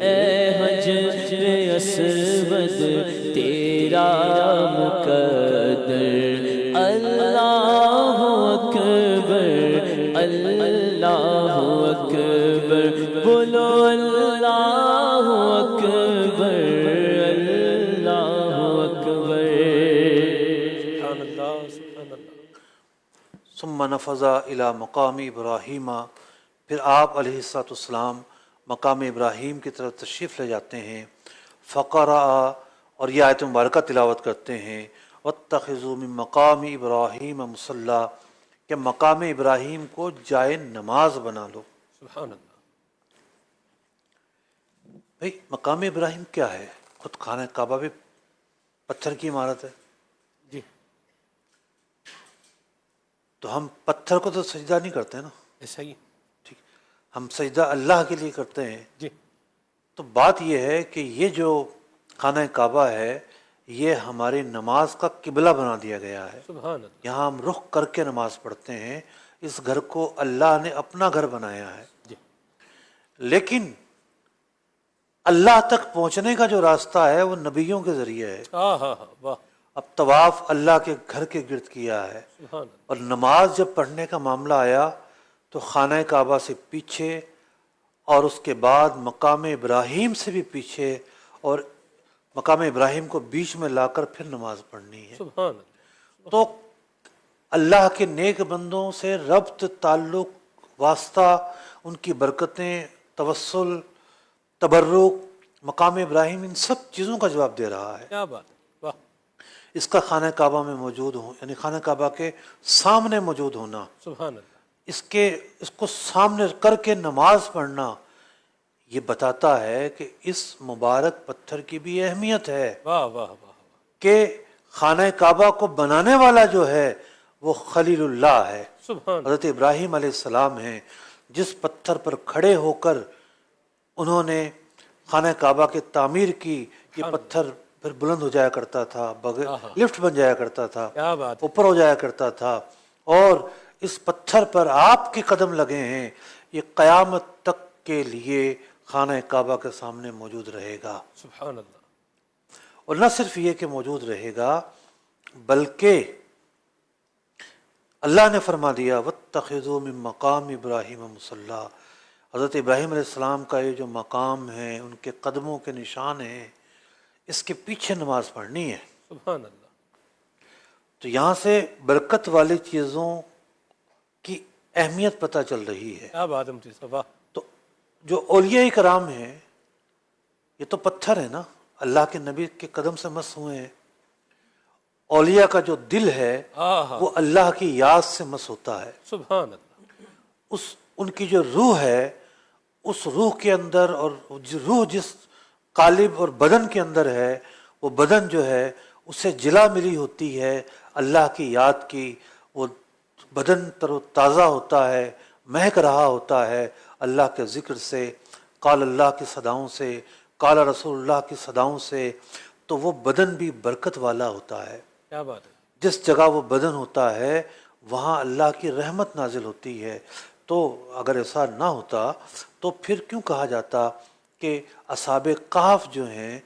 اے حجر اسود تیرا مقدر، اللہ اکبر اللہ اکبر، بولو اللہ اکبر اللہ اکبر۔ سبحان اللہ سبحان اللہ۔ ثم نفذ الی مقام ابراہیم، پھر آپ علیہ السلام مقام ابراہیم کی طرف تشریف لے جاتے ہیں۔ فقرأ، اور یہ آیت مبارکہ تلاوت کرتے ہیں، واتخذوا من مقام ابراہیم مصلی، کہ مقام ابراہیم کو جائے نماز بنا لو۔ سبحان اللہ۔ بھئی مقام ابراہیم کیا ہے؟ خود خانہ کعبہ بھی پتھر کی عمارت ہے، جی تو ہم پتھر کو تو سجدہ نہیں کرتے نا، ایسا ہی، ٹھیک، ہم سجدہ اللہ کے لیے کرتے ہیں۔ جی تو بات یہ ہے کہ یہ جو خانہ کعبہ ہے یہ ہماری نماز کا قبلہ بنا دیا گیا ہے، سبحان اللہ، یہاں ہم رخ کر کے نماز پڑھتے ہیں، اس گھر کو اللہ نے اپنا گھر بنایا ہے۔ جی لیکن اللہ تک پہنچنے کا جو راستہ ہے وہ نبیوں کے ذریعے ہے۔ ہاں ہاں ہاں، واہ، اب طواف اللہ کے گھر کے گرد کیا ہے، سبحان اللہ، اور نماز جب پڑھنے کا معاملہ آیا تو خانہ کعبہ سے پیچھے، اور اس کے بعد مقام ابراہیم سے بھی پیچھے، اور مقام ابراہیم کو بیچ میں لا کر پھر نماز پڑھنی ہے۔ سبحان اللہ، تو اللہ کے نیک بندوں سے ربط، تعلق، واسطہ، ان کی برکتیں، توسل، تبرک، مقام ابراہیم ان سب چیزوں کا جواب دے رہا ہے۔ کیا بات ہے، واہ، اس کا خانہ کعبہ میں موجود ہوں، یعنی خانہ کعبہ کے سامنے موجود ہونا، سبحان اللہ، اس کو سامنے کر کے نماز پڑھنا، یہ بتاتا ہے کہ اس مبارک پتھر کی بھی اہمیت ہے، واہ واہ واہ، کہ خانہ کعبہ کو بنانے والا جو ہے وہ خلیل اللہ ہے، سبحان اللہ، حضرت ابراہیم علیہ السلام ہیں، جس پتھر پر کھڑے ہو کر انہوں نے خانہ کعبہ کی تعمیر کی۔ یہ پتھر پھر بلند ہو جایا کرتا تھا، لفٹ بن جایا کرتا تھا، کیا بات ہے، اوپر ہو جایا کرتا تھا، اور اس پتھر پر آپ کے قدم لگے ہیں، یہ قیامت تک کے لیے خانہ کعبہ کے سامنے موجود رہے گا۔ سبحان اللہ، اور نہ صرف یہ کہ موجود رہے گا، بلکہ اللہ نے فرما دیا واتخذوا من مقام ابراہیم مصلی، حضرت ابراہیم علیہ السلام کا یہ جو مقام ہے، ان کے قدموں کے نشان ہیں، اس کے پیچھے نماز پڑھنی ہے۔ سبحان اللہ، تو یہاں سے برکت والی چیزوں کی اہمیت پتہ چل رہی ہے۔ کیا بات ہے مفتی صاحب، واہ، تو جو اولیاء کرام ہیں یہ تو پتھر ہے نا، اللہ کے نبی کے قدم سے مس ہوئے ہیں۔ اولیاء کا جو دل ہے ہاں ہاں، وہ اللہ کی یاد سے مس ہوتا ہے۔ سبحان اللہ، ان کی جو روح ہے، اس روح کے اندر، اور روح جس قالب اور بدن کے اندر ہے، وہ بدن جو ہے اسے جلا ملی ہوتی ہے اللہ کی یاد کی، وہ بدن تر و تازہ ہوتا ہے، مہک رہا ہوتا ہے اللہ کے ذکر سے، قال اللہ کی صداؤں سے، قال رسول اللہ کی صداؤں سے، تو وہ بدن بھی برکت والا ہوتا ہے۔ کیا بات ہے، جس جگہ وہ بدن ہوتا ہے وہاں اللہ کی رحمت نازل ہوتی ہے۔ تو اگر ایسا نہ ہوتا تو پھر کیوں کہا جاتا کہ اصحاب کہف جو ہیں،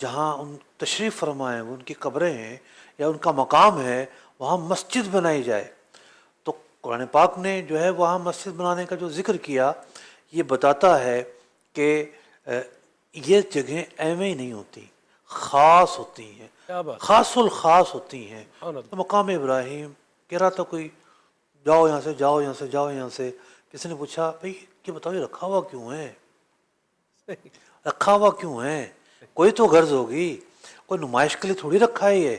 جہاں ان تشریف فرمائے ان کی قبریں ہیں یا ان کا مقام ہے، وہاں مسجد بنائی جائے؟ تو قرآن پاک نے جو ہے وہاں مسجد بنانے کا جو ذکر کیا، یہ بتاتا ہے کہ یہ جگہیں ایویں ہی نہیں ہوتی، خاص ہوتی ہیں، کیا بات، خاص الخاص ہوتی ہیں۔ سبحان اللہ، تو مقام ابراہیم کہہ رہا تھا کوئی جاؤ یہاں سے، جاؤ یہاں سے، جاؤ یہاں سے۔ کسی نے پوچھا بھائی یہ بتاؤ یہ رکھا ہوا کیوں ہے، رکھا ہوا کیوں ہے؟ کوئی تو غرض ہوگی، کوئی نمائش کے لیے تھوڑی رکھا ہے یہ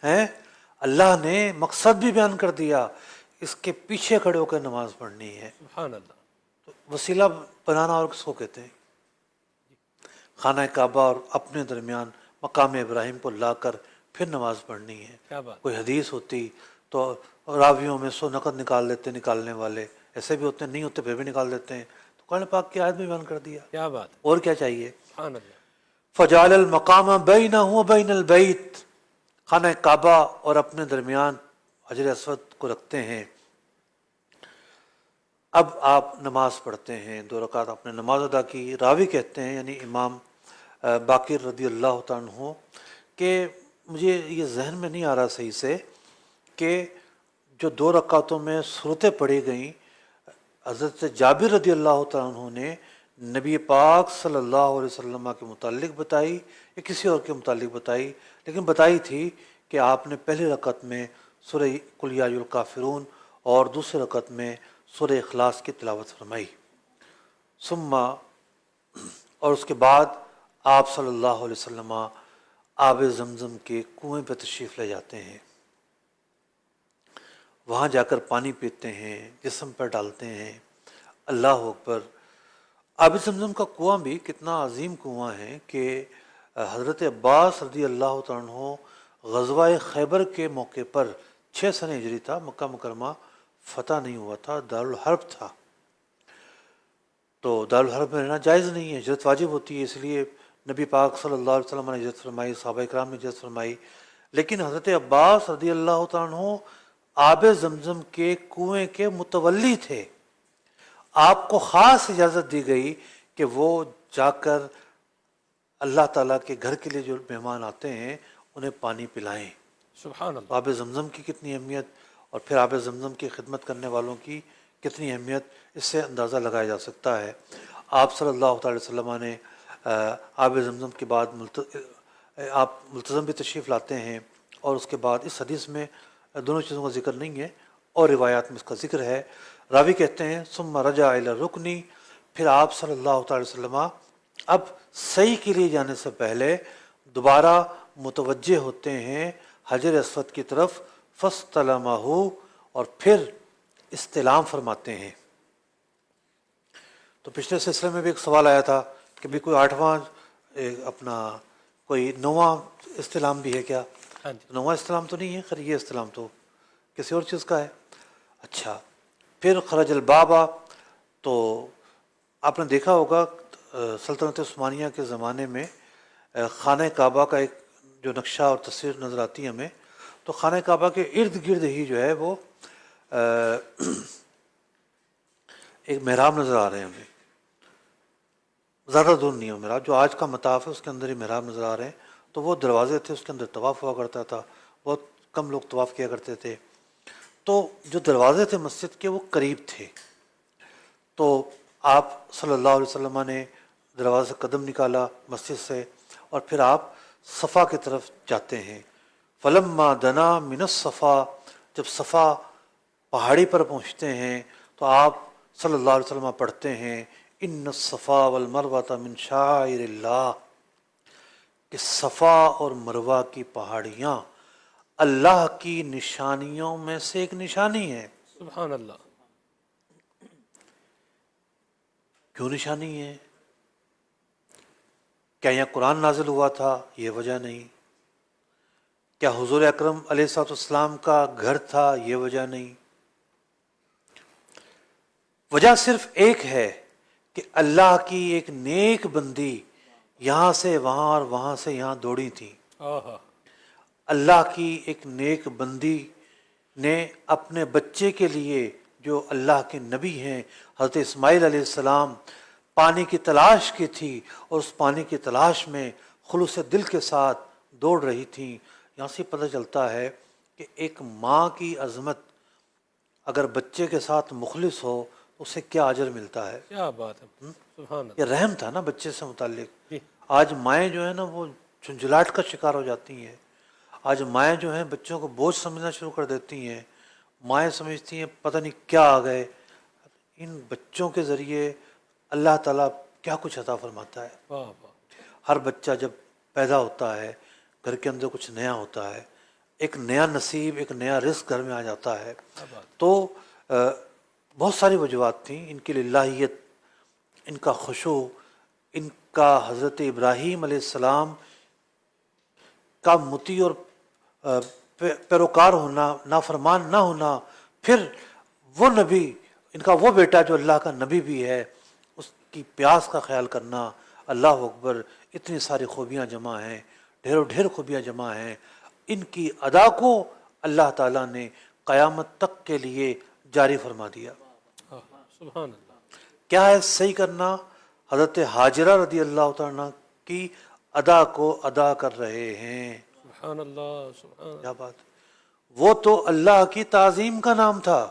ہیں۔ اللہ نے مقصد بھی بیان کر دیا، اس کے پیچھے کھڑے ہو کر نماز پڑھنی ہے۔ سبحان اللہ، تو وسیلہ بنانا اور کس کو کہتے ہیں؟ خانہ کعبہ اور اپنے درمیان مقام ابراہیم کو لا کر پھر نماز پڑھنی ہے۔ کیا بات، کوئی حدیث ہوتی تو راویوں میں 100 نقد نکال دیتے نکالنے والے، ایسے بھی ہوتے ہیں، نہیں ہوتے پھر بھی نکال دیتے ہیں۔ تو قرآن پاک کی آیت میں بیان کر دیا، کیا بات، اور کیا چاہیے؟ سبحان اللہ، فجعل المقام بینہ و بین البیت، خانہ کعبہ اور اپنے درمیان حجر اسود کو رکھتے ہیں۔ اب آپ نماز پڑھتے ہیں، 2 رکعت آپ نے نماز ادا کی۔ راوی کہتے ہیں یعنی امام باقر رضی اللہ تعالیٰ عنہ کہ مجھے یہ ذہن میں نہیں آ رہا صحیح سے کہ جو 2 رکعتوں میں صورتیں پڑھی گئیں حضرت جابر رضی اللہ تعالیٰ عنہ نے نبی پاک صلی اللہ علیہ وسلم کے متعلق بتائی یا کسی اور کے متعلق بتائی، لیکن بتائی تھی کہ آپ نے پہلی رکعت میں سورہ قل یا ایھا الکافرون اور دوسری رکعت میں سورہ اخلاص کی تلاوت فرمائی۔ ثم اور اس کے بعد آپ صلی اللہ علیہ وسلم آب زمزم کے کنویں پہ تشریف لے جاتے ہیں، وہاں جا کر پانی پیتے ہیں، جسم پر ڈالتے ہیں۔ اللہ اکبر۔ آب زمزم کا کنواں بھی کتنا عظیم کنواں ہے کہ حضرت عباس رضی اللہ تعالیٰ عنہ غزوہ خیبر کے موقع پر 6 سنہ ہجری تھا، مکہ مکرمہ فتح نہیں ہوا تھا، دارالحرب تھا، تو دارالحرب میں رہنا جائز نہیں ہے، ہجرت واجب ہوتی ہے، اس لیے نبی پاک صلی اللہ علیہ وسلم نے ہجرت فرمائی، صحابہ کرام نے ہجرت فرمائی۔ لیکن حضرت عباس رضی اللہ تعالیٰ عنہ آب زمزم کے کنویں کے متولی تھے، آپ کو خاص اجازت دی گئی کہ وہ جا کر اللہ تعالیٰ کے گھر کے لیے جو مہمان آتے ہیں انہیں پانی پلائیں۔ سبحان اللہ، آب زمزم کی کتنی اہمیت اور پھر آب زمزم کی خدمت کرنے والوں کی کتنی اہمیت، اس سے اندازہ لگایا جا سکتا ہے۔ آپ صلی اللہ تعالی وسلم نے آب زمزم کے بعد آپ ملتزم بھی تشریف لاتے ہیں، اور اس کے بعد اس حدیث میں دونوں چیزوں کا ذکر نہیں ہے اور روایات میں اس کا ذکر ہے۔ راوی کہتے ہیں ثم رجع الی الرکن، پھر آپ صلی اللہ تعالی وسلم اب صحیح کے لیے جانے سے پہلے دوبارہ متوجہ ہوتے ہیں حجر اسود کی طرف، فاستلمہ، اور پھر استلام فرماتے ہیں۔ تو پچھلے سلسلے میں بھی ایک سوال آیا تھا کہ بھی کوئی 8واں اپنا کوئی 9واں استلام بھی ہے کیا؟ ہاں جی، 9واں استلام تو نہیں ہے، خیر یہ استلام تو کسی اور چیز کا ہے۔ اچھا، پھر خرج البابا، تو آپ نے دیکھا ہوگا سلطنت عثمانیہ کے زمانے میں خانہ کعبہ کا ایک جو نقشہ اور تصویر نظر آتی ہے ہمیں، تو خانہ کعبہ کے ارد گرد ہی جو ہے وہ ایک محراب نظر آ رہے ہیں ہمیں، زیادہ دور نہیں ہے محراب، جو آج کا مطاف ہے اس کے اندر ہی محراب نظر آ رہے ہیں۔ تو وہ دروازے تھے، اس کے اندر طواف ہوا کرتا تھا، بہت کم لوگ طواف کیا کرتے تھے۔ تو جو دروازے تھے مسجد کے وہ قریب تھے، تو آپ صلی اللہ علیہ وسلم نے دروازے سے قدم نکالا مسجد سے، اور پھر آپ صفا کی طرف جاتے ہیں۔ فلما دنا من الصفا، جب صفا پہاڑی پر پہنچتے ہیں تو آپ صلی اللہ علیہ وسلم پڑھتے ہیں ان الصفا والمروہ من شعائر اللہ، کہ صفا اور مروہ کی پہاڑیاں اللہ کی نشانیوں میں سے ایک نشانی ہے۔ سبحان اللہ، کیوں نشانی ہے؟ کیا یہاں قرآن نازل ہوا تھا؟ یہ وجہ نہیں۔ کیا حضور اکرم علیہ الصلوۃ والسلام کا گھر تھا؟ یہ وجہ نہیں۔ وجہ صرف ایک ہے کہ اللہ کی ایک نیک بندی یہاں سے وہاں اور وہاں سے یہاں دوڑی تھی۔ آہا، اللہ کی ایک نیک بندی نے اپنے بچے کے لیے، جو اللہ کے نبی ہیں حضرت اسماعیل علیہ السلام، پانی کی تلاش کی تھی، اور اس پانی کی تلاش میں خلوص دل کے ساتھ دوڑ رہی تھیں۔ یہاں سے پتہ چلتا ہے کہ ایک ماں کی عظمت اگر بچے کے ساتھ مخلص ہو اسے کیا اجر ملتا ہے. کیا بات ہے، سبحان اللہ. یہ رحم تھا نا بچے سے متعلق. جی. آج مائیں جو ہیں نا وہ جھنجھلاہٹ کا شکار ہو جاتی ہیں. آج مائیں جو ہیں بچوں کو بوجھ سمجھنا شروع کر دیتی ہیں. مائیں سمجھتی ہیں پتہ نہیں کیا آ گئے. ان بچوں کے ذریعے اللہ تعالیٰ کیا کچھ عطا فرماتا ہے. واہ واہ. ہر بچہ جب پیدا ہوتا ہے گھر کے اندر کچھ نیا ہوتا ہے، ایک نیا نصیب، ایک نیا رزق گھر میں آ جاتا ہے. تو بہت ساری وجوہات تھیں ان کی للہیت، ان کا خشوع، ان کا حضرت ابراہیم علیہ السلام کا مطیع اور پیروکار ہونا، نافرمان نہ ہونا، پھر وہ نبی، ان کا وہ بیٹا جو اللہ کا نبی بھی ہے، اس کی پیاس کا خیال کرنا. اللہ اکبر، اتنی ساری خوبیاں جمع ہیں، ڈھیروں ڈھیر خوبیاں جمع ہیں. ان کی ادا کو اللہ تعالیٰ نے قیامت تک کے لیے جاری فرما دیا. سبحان اللہ. کیا ہے صحیح کرنا؟ حضرت حاجرہ رضی اللہ تعالیٰ کی ادا کو ادا کر رہے ہیں. سبحان اللہ. سبحان اللہ. کیا بات. وہ تو اللہ کی تعظیم کا نام تھا،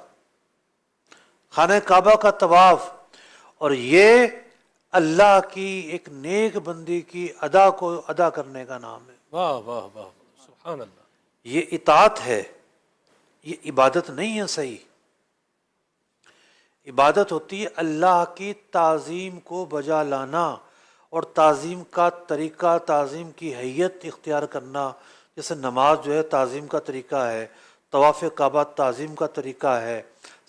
خانہ کعبہ کا طواف، اور یہ اللہ کی ایک نیک بندی کی ادا کو ادا کرنے کا نام ہے. واہ واہ واہ. سبحان اللہ. یہ اطاعت ہے، یہ عبادت نہیں ہے. صحیح عبادت ہوتی ہے اللہ کی تعظیم کو بجا لانا، اور تعظیم کا طریقہ، تعظیم کی حیت اختیار کرنا. جیسے نماز جو ہے تعظیم کا طریقہ ہے، طواف کعبہ تعظیم کا طریقہ ہے،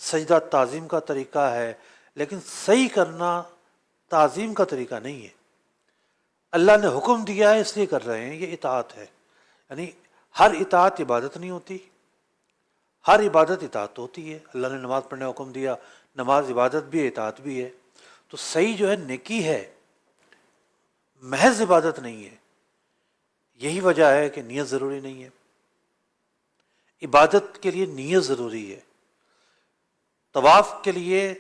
سجدہ تعظیم کا طریقہ ہے، لیکن صحیح کرنا تعظیم کا طریقہ نہیں ہے. اللہ نے حکم دیا ہے اس لیے کر رہے ہیں، یہ اطاعت ہے. یعنی ہر اطاعت عبادت نہیں ہوتی، ہر عبادت اطاعت ہوتی ہے. اللہ نے نماز پڑھنے کا حکم دیا، نماز عبادت بھی ہے، اطاعت بھی ہے. تو صحیح جو ہے نیکی ہے، محض عبادت نہیں ہے. یہی وجہ ہے کہ نیت ضروری نہیں ہے. عبادت کے لیے نیت ضروری ہے. طواف کے لیے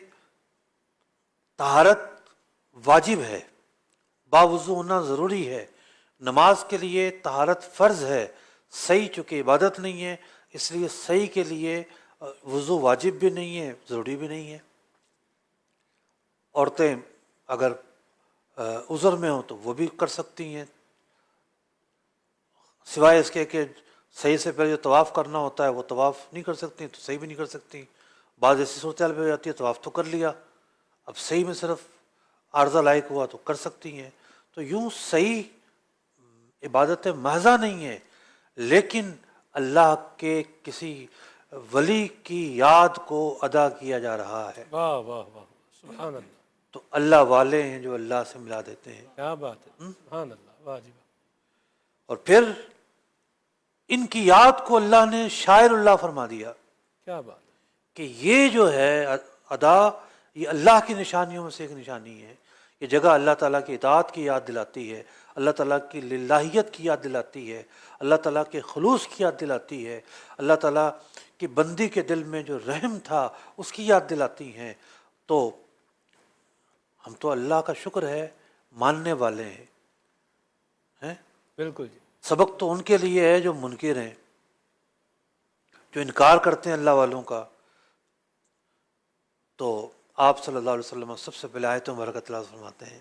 طہارت واجب ہے، باوضو ہونا ضروری ہے. نماز کے لیے طہارت فرض ہے. صحیح چونکہ عبادت نہیں ہے، اس لیے صحیح کے لیے وضو واجب بھی نہیں ہے، ضروری بھی نہیں ہے. عورتیں اگر عذر میں ہوں تو وہ بھی کر سکتی ہیں، سوائے اس کے کہ صحیح سے پہلے جو طواف کرنا ہوتا ہے وہ طواف نہیں کر سکتی، تو صحیح بھی نہیں کر سکتی. بعض ایسی صورتحال بھی ہو جاتی ہے طواف تو کر لیا، اب صحیح میں صرف عارضہ لائق ہوا تو کر سکتی ہیں. تو یوں صحیح عبادت محضہ نہیں ہے، لیکن اللہ کے کسی ولی کی یاد کو ادا کیا جا رہا ہے. واہ واہ واہ. سبحان اللہ. تو اللہ والے ہیں جو اللہ سے ملا دیتے ہیں. کیا بات ہے. سبحان اللہ. واجب. اور پھر ان کی یاد کو اللہ نے شاعر اللہ فرما دیا. کیا بات ہے. کہ یہ جو ہے ادا، یہ اللہ کی نشانیوں میں سے ایک نشانی ہے. یہ جگہ اللہ تعالیٰ کی اطاعت کی یاد دلاتی ہے، اللہ تعالیٰ کی للہیت کی یاد دلاتی ہے، اللہ تعالیٰ کے خلوص کی یاد دلاتی ہے، اللہ تعالیٰ کی بندی کے دل میں جو رحم تھا اس کی یاد دلاتی ہیں. تو ہم تو اللہ کا شکر ہے ماننے والے ہیں. بالکل جی. سبق تو ان کے لیے ہے جو منکر ہیں، جو انکار کرتے ہیں اللہ والوں کا. تو آپ صلی اللہ علیہ وسلم سب سے پہلے آیت مبارکہ تلاوت فرماتے ہیں.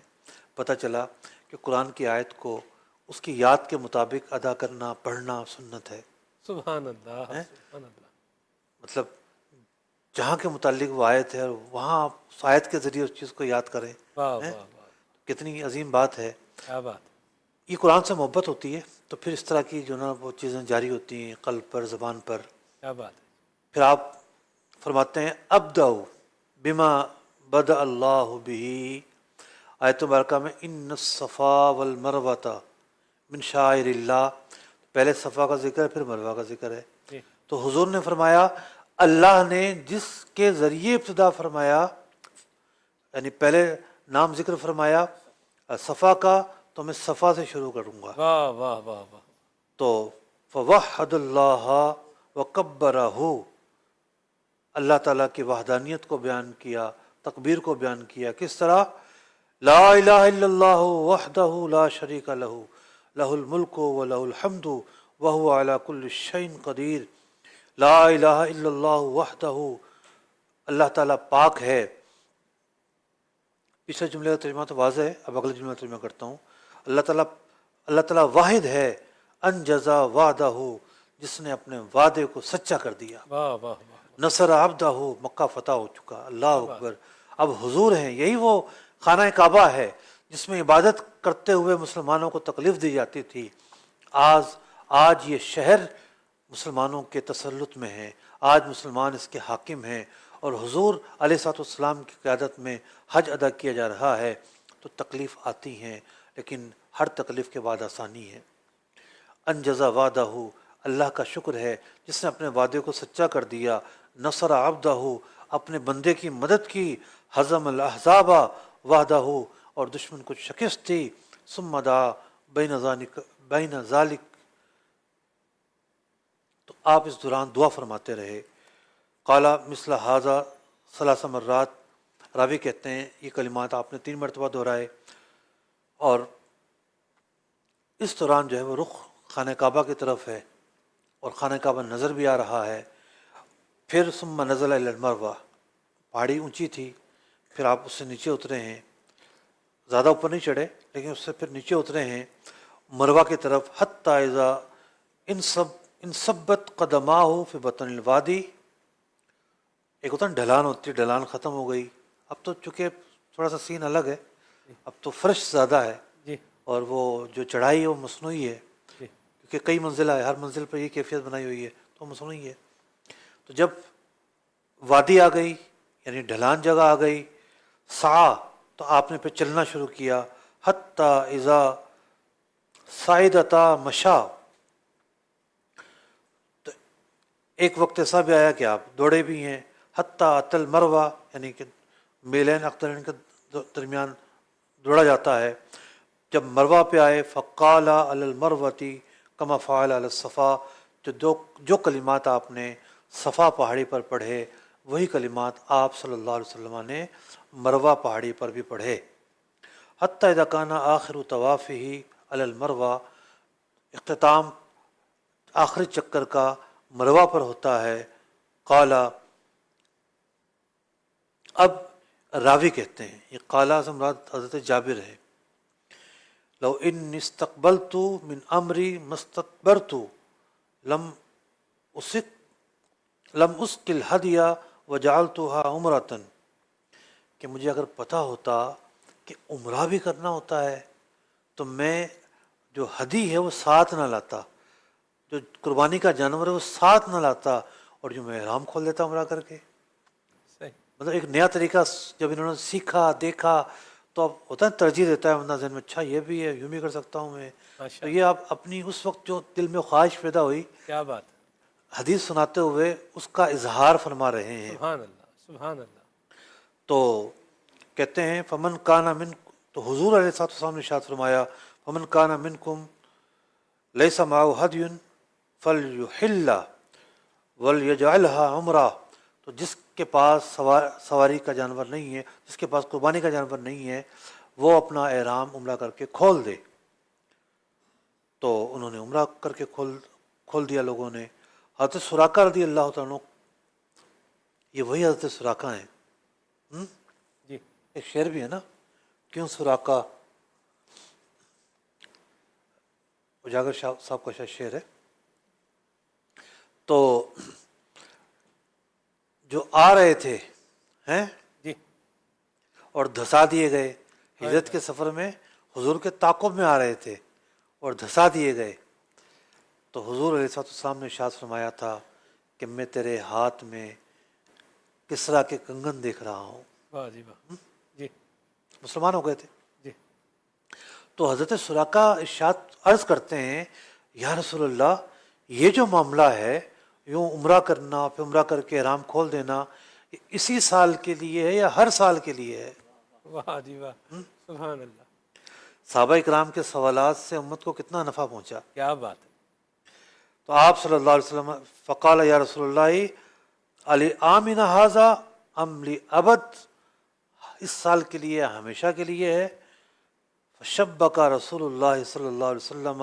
پتہ چلا کہ قرآن کی آیت کو اس کی یاد کے مطابق ادا کرنا، پڑھنا سنت ہے. سبحان اللہ. سبحان اللہ. مطلب جہاں کے متعلق وہ آیت ہے وہاں اس آیت کے ذریعے اس چیز کو یاد کریں. واہ واہ واہ. کتنی عظیم بات ہے. کیا بات. یہ قرآن سے محبت ہوتی ہے تو پھر اس طرح کی جو نا وہ چیزیں جاری ہوتی ہیں قلب پر، زبان پر. کیا بات ہے. پھر آپ فرماتے ہیں ابدأ بما بدأ اللہ بہ. آیت مبارکہ میں ان الصفا والمروۃ من شعائر اللہ، پہلے صفا کا ذکر ہے پھر مروہ کا ذکر ہے. تو حضور نے فرمایا اللہ نے جس کے ذریعے ابتدا فرمایا، یعنی پہلے نام ذکر فرمایا صفا کا، تو میں صفا سے شروع کروں گا. واہ واہ واہ واہ. تو فوحد اللہ وکبرہ، اللہ تعالیٰ کی وحدانیت کو بیان کیا، تکبیر کو بیان کیا. کس طرح؟ لا الہ الا اللہ وحدہ لا شریک لہ لہ الملک ولہ الحمد وہو علی کل شیء قدیر. لا الہ الا اللہ وحدہ، اللہ تعالیٰ پاک ہے، پچھلے جملے کا ترجمہ تو واضح ہے، اب اگلے جملے کا ترجمہ کرتا ہوں۔ اللہ تعالیٰ واحد ہے، انجزا وعدہ، جس نے اپنے وعدے کو سچا کر دیا۔ واہ واہ واہ، نصر عبدہ، مکہ فتح ہو چکا، اللہ اکبر۔ اب حضور ہیں، یہی وہ خانہ کعبہ ہے جس میں عبادت کرتے ہوئے مسلمانوں کو تکلیف دی جاتی تھی۔ آج یہ شہر مسلمانوں کے تسلط میں ہے، آج مسلمان اس کے حاکم ہیں، اور حضور علیہ الصلوۃ والسلام کی قیادت میں حج ادا کیا جا رہا ہے، تو تکلیف آتی ہیں، لیکن ہر تکلیف کے بعد آسانی ہے۔ انجزا وعدہ، اللہ کا شکر ہے جس نے اپنے وعدے کو سچا کر دیا۔ نصر عبدہ، اپنے بندے کی مدد کی۔ ہزم الاحزاب وحدہ، اور دشمن کو شکست دی۔ ثم دعا بین ذالک، تو آپ اس دوران دعا فرماتے رہے۔ قالا مثل ھذا ثلاث مرات، راوی کہتے ہیں یہ کلمات آپ نے 3 مرتبہ دہرائے، اور اس دوران جو ہے وہ رخ خانہ کعبہ کی طرف ہے، اور خانہ کعبہ نظر بھی آ رہا ہے۔ پھر ثم نزل الی المروہ، پہاڑی اونچی تھی، پھر آپ اس سے نیچے اترے ہیں، زیادہ اوپر نہیں چڑھے لیکن اس سے پھر نیچے اترے ہیں مروہ کی طرف۔ حتی اذا انصبت قدماہ فی بطن الوادی، ایک ہوتا ہے ڈھلان ہوتی ہے، ڈھلان ختم ہو گئی، اب تو چونکہ تھوڑا سا سین الگ ہے، اب تو فرش زیادہ ہے، جی اور وہ جو چڑھائی ہے وہ مصنوعی ہے، جی کیونکہ کئی منزلہ ہے، ہر منزل پر یہ کیفیت بنائی ہوئی ہے تو مصنوعی ہے۔ تو جب وادی آ گئی یعنی ڈھلان جگہ آ گئی، سعی، تو آپ نے پھر چلنا شروع کیا۔ حتی اذا صعدتا مشا، تو ایک وقت ایسا بھی آیا کہ آپ دوڑے بھی ہیں۔ حتی اتی المروہ، یعنی کہ میلین اقدرین کے درمیان دوڑا جاتا ہے۔ جب مروہ پہ آئے، فقال علی المروتی کما فعل علی الصفا، جو کلمات آپ نے صفا پہاڑی پر پڑھے وہی کلمات آپ صلی اللہ علیہ وسلم نے مروہ پہاڑی پر بھی پڑھے۔ حتی اذا کان آخر طوافہ علی المروہ، اختتام آخری چکر کا مروہ پر ہوتا ہے۔ قال، اب راوی کہتے ہیں، یہ قال سے مراد حضرت جابر ہے، لو ان استقبلت من امری مستدبرت لم اسق الہدی وجعلتها عمرۃ، کہ مجھے اگر پتہ ہوتا کہ عمرہ بھی کرنا ہوتا ہے تو میں جو ہدی ہے وہ ساتھ نہ لاتا، جو قربانی کا جانور ہے وہ ساتھ نہ لاتا، اور جو میں احرام کھول دیتا عمرہ کر کے۔ صحیح، مطلب ایک نیا طریقہ جب انہوں نے سیکھا دیکھا تو اب ہوتا ہے ترجیح دیتا ہے بندہ ذہن میں، اچھا یہ بھی ہے، یوں بھی کر سکتا ہوں میں۔ ماشاء تو یہ آپ اپنی اس وقت جو دل میں خواہش پیدا ہوئی، کیا بات ہے، حدیث سناتے ہوئے اس کا اظہار فرما رہے ہیں۔ سبحان اللہ سبحان اللہ۔ تو کہتے ہیں فمن کان من، تو حضور علیہ الصلوۃ والسلام نے ارشاد فرمایا، فمن کان منکم لیس معہ ہدی فلیحل ولیجعلھا عمرہ، تو جس کے پاس سواری کا جانور نہیں ہے، جس کے پاس قربانی کا جانور نہیں ہے، وہ اپنا احرام عمرہ کر کے کھول دے۔ تو انہوں نے عمرہ کر کے کھول دیا لوگوں نے۔ حضرت سراقہ رضی اللہ تعالیٰ عنہ، یہ وہی حضرت سراقہ ہیں، جی ایک شعر بھی ہے نا، کیوں سراقہ، اجاگر شاہ صاحب کا شعر ہے۔ تو جو آ رہے تھے ہیں جی اور دھسا دیے گئے، ہجرت کے سفر میں حضور کے تعاقب میں آ رہے تھے اور دھسا دیے گئے، تو حضور علیہ السلام نے ارشاد فرمایا تھا کہ میں تیرے ہاتھ میں کسرا کے کنگن دیکھ رہا ہوں۔ واہ جی واہ، جی مسلمان ہو گئے تھے۔ جی تو حضرت سراقہ ارشاد عرض کرتے ہیں، یا رسول اللہ، یہ جو معاملہ ہے، یوں عمرہ کرنا پھر عمرہ کر کے احرام کھول دینا، یہ اسی سال کے لیے ہے یا ہر سال کے لیے ہے؟ واہ جی واہ، سبحان اللہ، صحابہ اکرام کے سوالات سے امت کو کتنا نفع پہنچا۔ کیا بات ہے، تو آپ صلی اللہ علیہ وسلم فقال یا رسول اللہ علی آمن ھذا ام لابد، اس سال کے لیے ہمیشہ کے لیے ہے؟ فشبک رسول اللہ صلی اللہ علیہ وسلم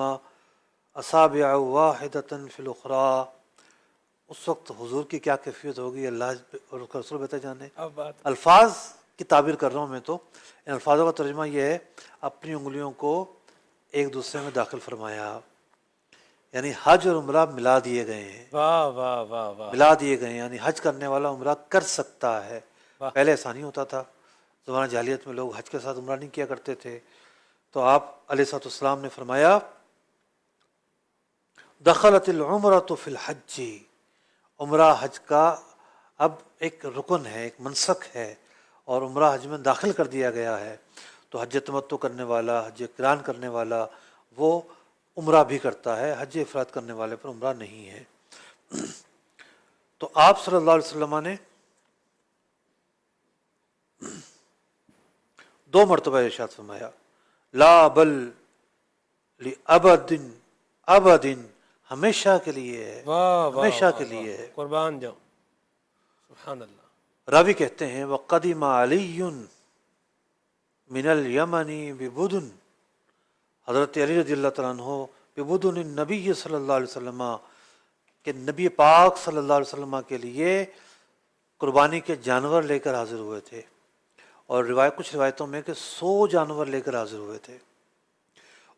اصابع واحدۃ فی الاخری، اس وقت حضور کی کیا کیفیت ہوگی اللہ اور اس کا رسول بہتر جانے۔ اب بات، الفاظ کی تعبیر کر رہا ہوں میں، تو ان الفاظوں کا ترجمہ یہ ہے اپنی انگلیوں کو ایک دوسرے میں داخل فرمایا، یعنی حج اور عمرہ ملا دیے گئے ہیں، واہ واہ واہ واہ، ملا دیے گئے ہیں، یعنی حج کرنے والا عمرہ کر سکتا ہے۔ واہ۔ پہلے ایسا نہیں ہوتا تھا، زمانہ جاہلیت میں لوگ حج کے ساتھ عمرہ نہیں کیا کرتے تھے، تو آپ علیہ الصلوۃ والسلام نے فرمایا دخلت العمرۃ فی الحج، عمرہ حج کا اب ایک رکن ہے، ایک منسک ہے، اور عمرہ حج میں داخل کر دیا گیا ہے، تو حج تمتع کرنے والا، حج قران کرنے والا وہ عمرہ بھی کرتا ہے، حج افراد کرنے والے پر عمرہ نہیں ہے۔ تو آپ صلی اللہ علیہ وسلم نے 2 مرتبہ ارشاد فرمایا لا بل لابد ابد، ہمیشہ کے لیے ہے، واہ واہ، ہمیشہ کے لیے ہے۔ قربان جاؤں، سبحان اللہ۔ راوی کہتے ہیں وقدم علی من الیمن ببدن، حضرت علی رضی اللہ تعالیٰ عنہ ببدن النبی صلی اللہ علیہ وسلم، کہ نبی پاک صلی اللہ علیہ وسلم کے لیے قربانی کے جانور لے کر حاضر ہوئے تھے، اور کچھ روایتوں میں کہ 100 جانور لے کر حاضر ہوئے تھے۔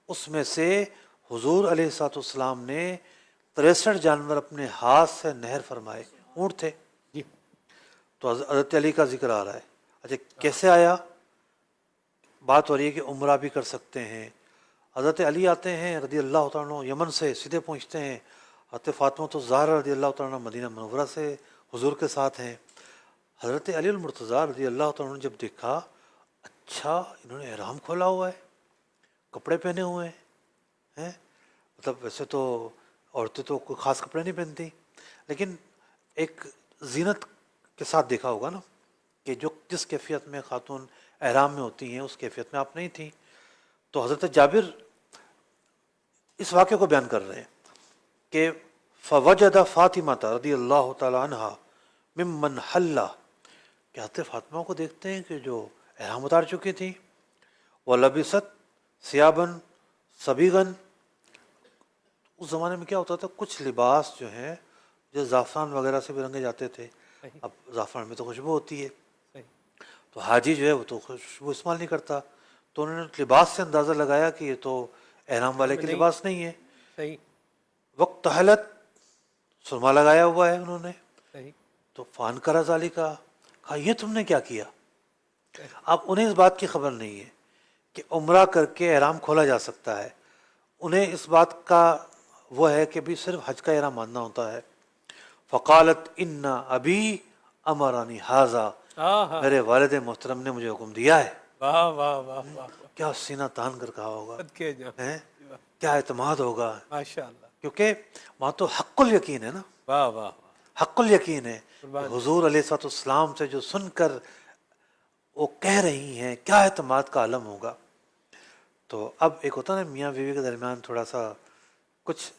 اس میں سے حضور علیہ الصلوۃ والسلام نے 63 جانور اپنے ہاتھ سے نہر فرمائے، اونٹ تھے۔ جی، تو حضرت علی کا ذکر آ رہا ہے۔ اچھا کیسے آیا؟ بات ہو رہی ہے کہ عمرہ بھی کر سکتے ہیں۔ حضرت علی آتے ہیں رضی اللہ تعالیٰ عنہ، یمن سے سیدھے پہنچتے ہیں، حضرت فاطمہ الزہرا رضی اللہ تعالیٰ عنہ مدینہ منورہ سے حضور کے ساتھ ہیں۔ حضرت علی المرتضیٰ رضی اللہ تعالیٰ عنہ جب دیکھا، اچھا انہوں نے احرام کھولا ہوا ہے، کپڑے پہنے ہوئے ہیں، مطلب ویسے تو عورتیں تو کوئی خاص کپڑے نہیں پہنتی، لیکن ایک زینت کے ساتھ دیکھا ہوگا نا، کہ جس کیفیت میں خاتون احرام میں ہوتی ہیں اس کیفیت میں آپ نہیں تھیں۔ تو حضرت جابر اس واقعے کو بیان کر رہے ہیں کہ فوجد فاطمہ رضی اللہ تعالیٰ عنہ ممن حل، کہ حضرت فاطمہ کو دیکھتے ہیں کہ جو احرام اتار چکی تھیں، وَلَبِسَتْ ثِيَابًا صَبِيغًا، اس زمانے میں کیا ہوتا تھا، کچھ لباس جو ہیں جو زعفران وغیرہ سے بھی رنگے جاتے تھے، اب زعفران میں تو خوشبو ہوتی ہے، صحیح، تو حاجی جو ہے وہ تو خوشبو استعمال نہیں کرتا، تو انہوں نے لباس سے اندازہ لگایا کہ یہ تو احرام والے کے لباس نہیں ہے۔ صحیح، وقت حلت، سرما لگایا ہوا ہے انہوں نے، صحیح، تو فان کرا ذالی کا، کہا یہ تم نے کیا کیا؟ اب انہیں اس بات کی خبر نہیں ہے کہ عمرہ کر کے احرام کھولا جا سکتا ہے، انہیں اس بات کا وہ ہے کہ بھی صرف حج کا احرام باندھنا ہوتا ہے۔ فقالت ان ابی امرانی ھذا، ہاں، میرے والد محترم نے مجھے حکم دیا ہے۔ واہ واہ واہ واہ، کیا سینہ تان کر کہا ہوگا، صدقے جاؤں، ہیں؟ کیا اعتماد ہوگا، ماشاء اللہ، کیونکہ وہاں تو حق الیقین ہے نا، واہ واہ واہ، حق الیقین ہے قربان۔ کہ حضور علیہ الصلوۃ والسلام سے جو سن کر وہ کہہ رہی ہیں، کیا اعتماد کا عالم ہوگا۔ تو اب ایک ہوتا ہے نا میاں بیوی کے درمیان تھوڑا سا کچھ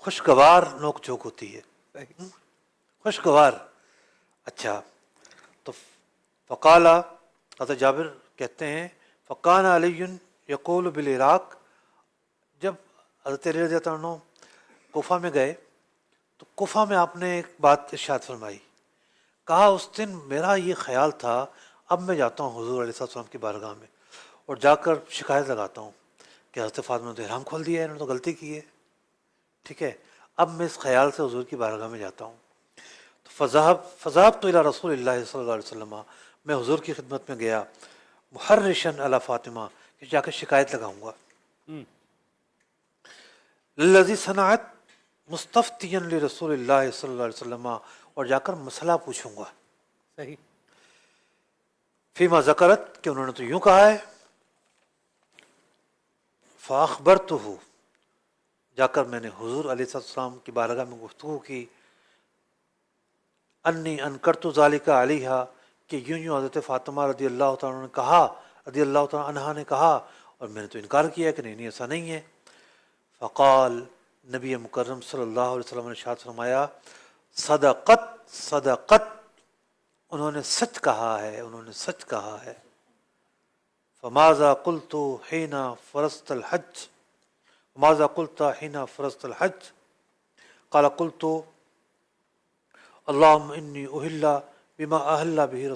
خوشگوار نوک جھوک ہوتی ہے، صحیح، خوشگوار۔ اچھا تو فقال، حضرت جابر کہتے ہیں فقان علی یقول بالعراق، جب حضرت علی رضی اللہ عنہ کوفہ میں گئے تو کوفہ میں آپ نے ایک بات ارشاد فرمائی، کہا اس دن میرا یہ خیال تھا اب میں جاتا ہوں حضور علیہ السلام کی بارگاہ میں اور جا کر شکایت لگاتا ہوں کہ حضرت فاطمہ نے تو احرام کھول دیا ہے، انہوں نے تو غلطی کی ہے، ٹھیک ہے، اب میں اس خیال سے حضور کی بارگاہ میں جاتا ہوں۔ تو فذهبت الى رسول اللہ صلی اللہ علیہ وسلم، میں حضور کی خدمت میں گیا، محرشن علی فاطمہ، کہ جا کے شکایت لگاؤں گا، للذی صنعت مستفتیا لرسول اللہ صلی اللہ علیہ وسلم، اور جا کر مسئلہ پوچھوں گا، صحیح، فیما ذکرت، کہ انہوں نے تو یوں کہا ہے، فاخبرتہ، جا کر میں نے حضور علیہ السلام کی بارگاہ میں گفتگو کی، انی انکرت ذالک علیہا، کہ یوں یوں حضرت فاطمہ رضی اللہ تعالیٰ عنہ نے کہا، رضی اللہ تعالیٰ عنہا نے کہا، اور میں نے تو انکار کیا کہ نہیں ایسا نہیں ہے۔ فقال، نبی مکرم صلی اللہ علیہ وسلم نے ارشاد فرمایا، صدقت صدقت، انہوں نے سچ کہا ہے، انہوں نے سچ کہا ہے۔ فماذا قلت حین فرضت الحج، ماذا قلت حین فرضت الحج؟ قال قلت اللهم انی اہل بما اہل به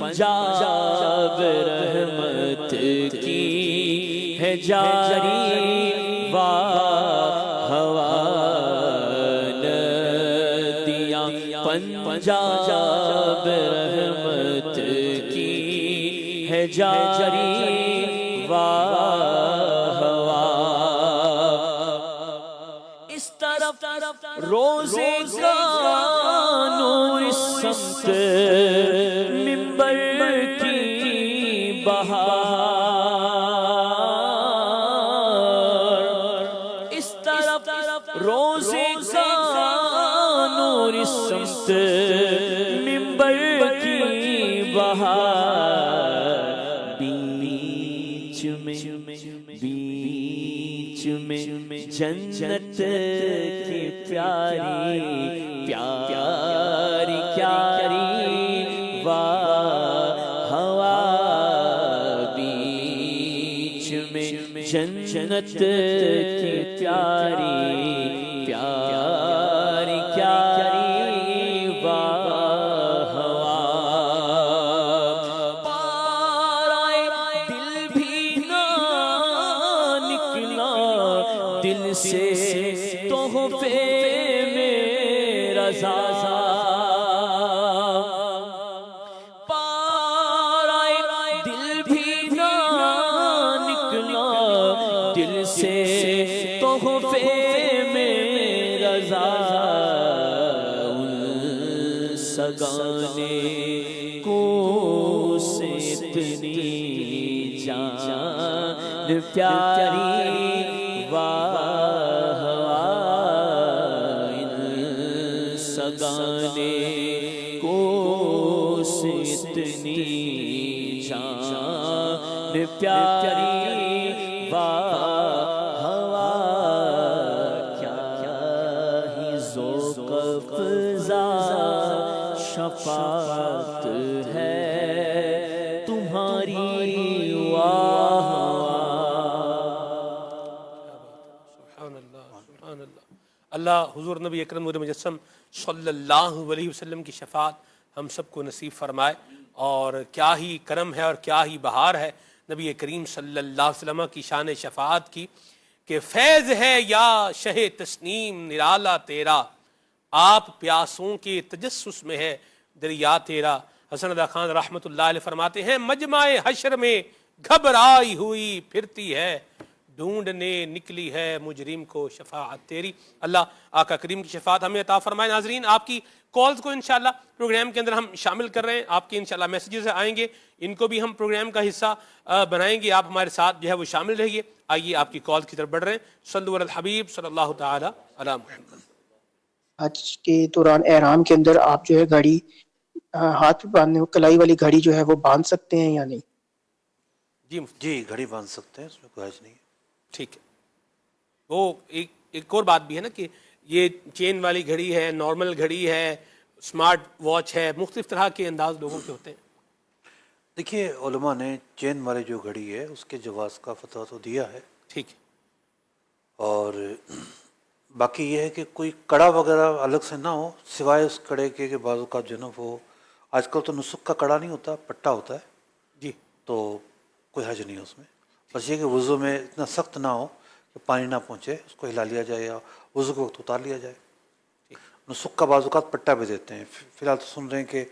پنجاب رحمت کی ہے جاری ہوا ندیاں پنجاب رحمت کی ہے جاری ہوا اس طرف روزے کا نور سمت منبر کی بہار اس طرف روزے کا نور سمت منبر کی بہار بیچ میں جنت کی پیاری پیاری پیاری ہوا بیچ میں جنت کی پیاری پیاری پیاری ہوا پارائے دل بھی نہ نکلا دل سے تحفے میں رضا پارائے دل بھی نہ نکلا دل سے تحفے میں رضا ان سگانے کو سے اتنی جان پیاری سگانے کو سے اتنی جان پیاری ہوا کیا ہی ذوق افزا شفاعت ہے تمہاری واہ اللہ حضور نبی اکرم نور مجسم صلی اللہ علیہ وسلم کی شفاعت ہم سب کو نصیب فرمائے. اور کیا ہی کرم ہے اور کیا ہی بہار ہے نبی کریم صلی اللہ علیہ وسلم کی شان شفاعت کی کہ فیض ہے یا شہ تسنیم نرالا تیرا آپ پیاسوں کے تجسس میں ہے دریا تیرا. حسن رضا خان رحمۃ اللہ علیہ فرماتے ہیں مجمع حشر میں گھبرائی ہوئی پھرتی ہے ڈھونڈنے نکلی ہے مجرم کو شفاعت تیری. اللہ آقا کریم کی شفاعت ہمیں عطا فرمائے. ناظرین آپ کی کالز کو انشاءاللہ پروگرام کے اندر ہم شامل کر رہے ہیں. آپ کے انشاءاللہ میسیجز آئیں گے, ان کو بھی ہم پروگرام کا حصہ بنائیں گے. آپ ہمارے ساتھ جو ہے وہ شامل رہیے. آئیے آپ کی کالز کی طرف بڑھ رہے ہیں. صلو علی الحبیب صلی اللہ تعالی علی محمد. حج کے دوران احرام کے اندر آپ جو ہے گھڑی ہاتھ پہ باندھنے کلائی والی گھڑی جو ہے وہ باندھ سکتے ہیں یا نہیں؟ جی گھڑی باندھ سکتے ہیں, اس میں کوئی حرج نہیں ہے. ٹھیک ہے. وہ ایک اور بات بھی ہے نا کہ یہ چین والی گھڑی ہے, نارمل گھڑی ہے, اسمارٹ واچ ہے, مختلف طرح کے انداز لوگوں کے ہوتے ہیں. دیکھیے علماء نے چین والی جو گھڑی ہے اس کے جواز کا فتویٰ تو دیا ہے. ٹھیک ہے. اور باقی یہ ہے کہ کوئی کڑا وغیرہ الگ سے نہ ہو سوائے اس کڑے کے کہ بعض اوقات جنب ہو. آج کل تو نسک کا کڑا نہیں ہوتا, پٹا ہوتا ہے جی, تو کوئی حرج نہیں ہے اس میں. بس یہ کہ وضو میں اتنا سخت نہ ہو کہ پانی نہ پہنچے, اس کو ہلا لیا جائے یا وضو کے وقت اتار لیا جائے. نسک کا بعض اوقات پٹا بھی دیتے ہیں. فی الحال تو سن رہے ہیں کہ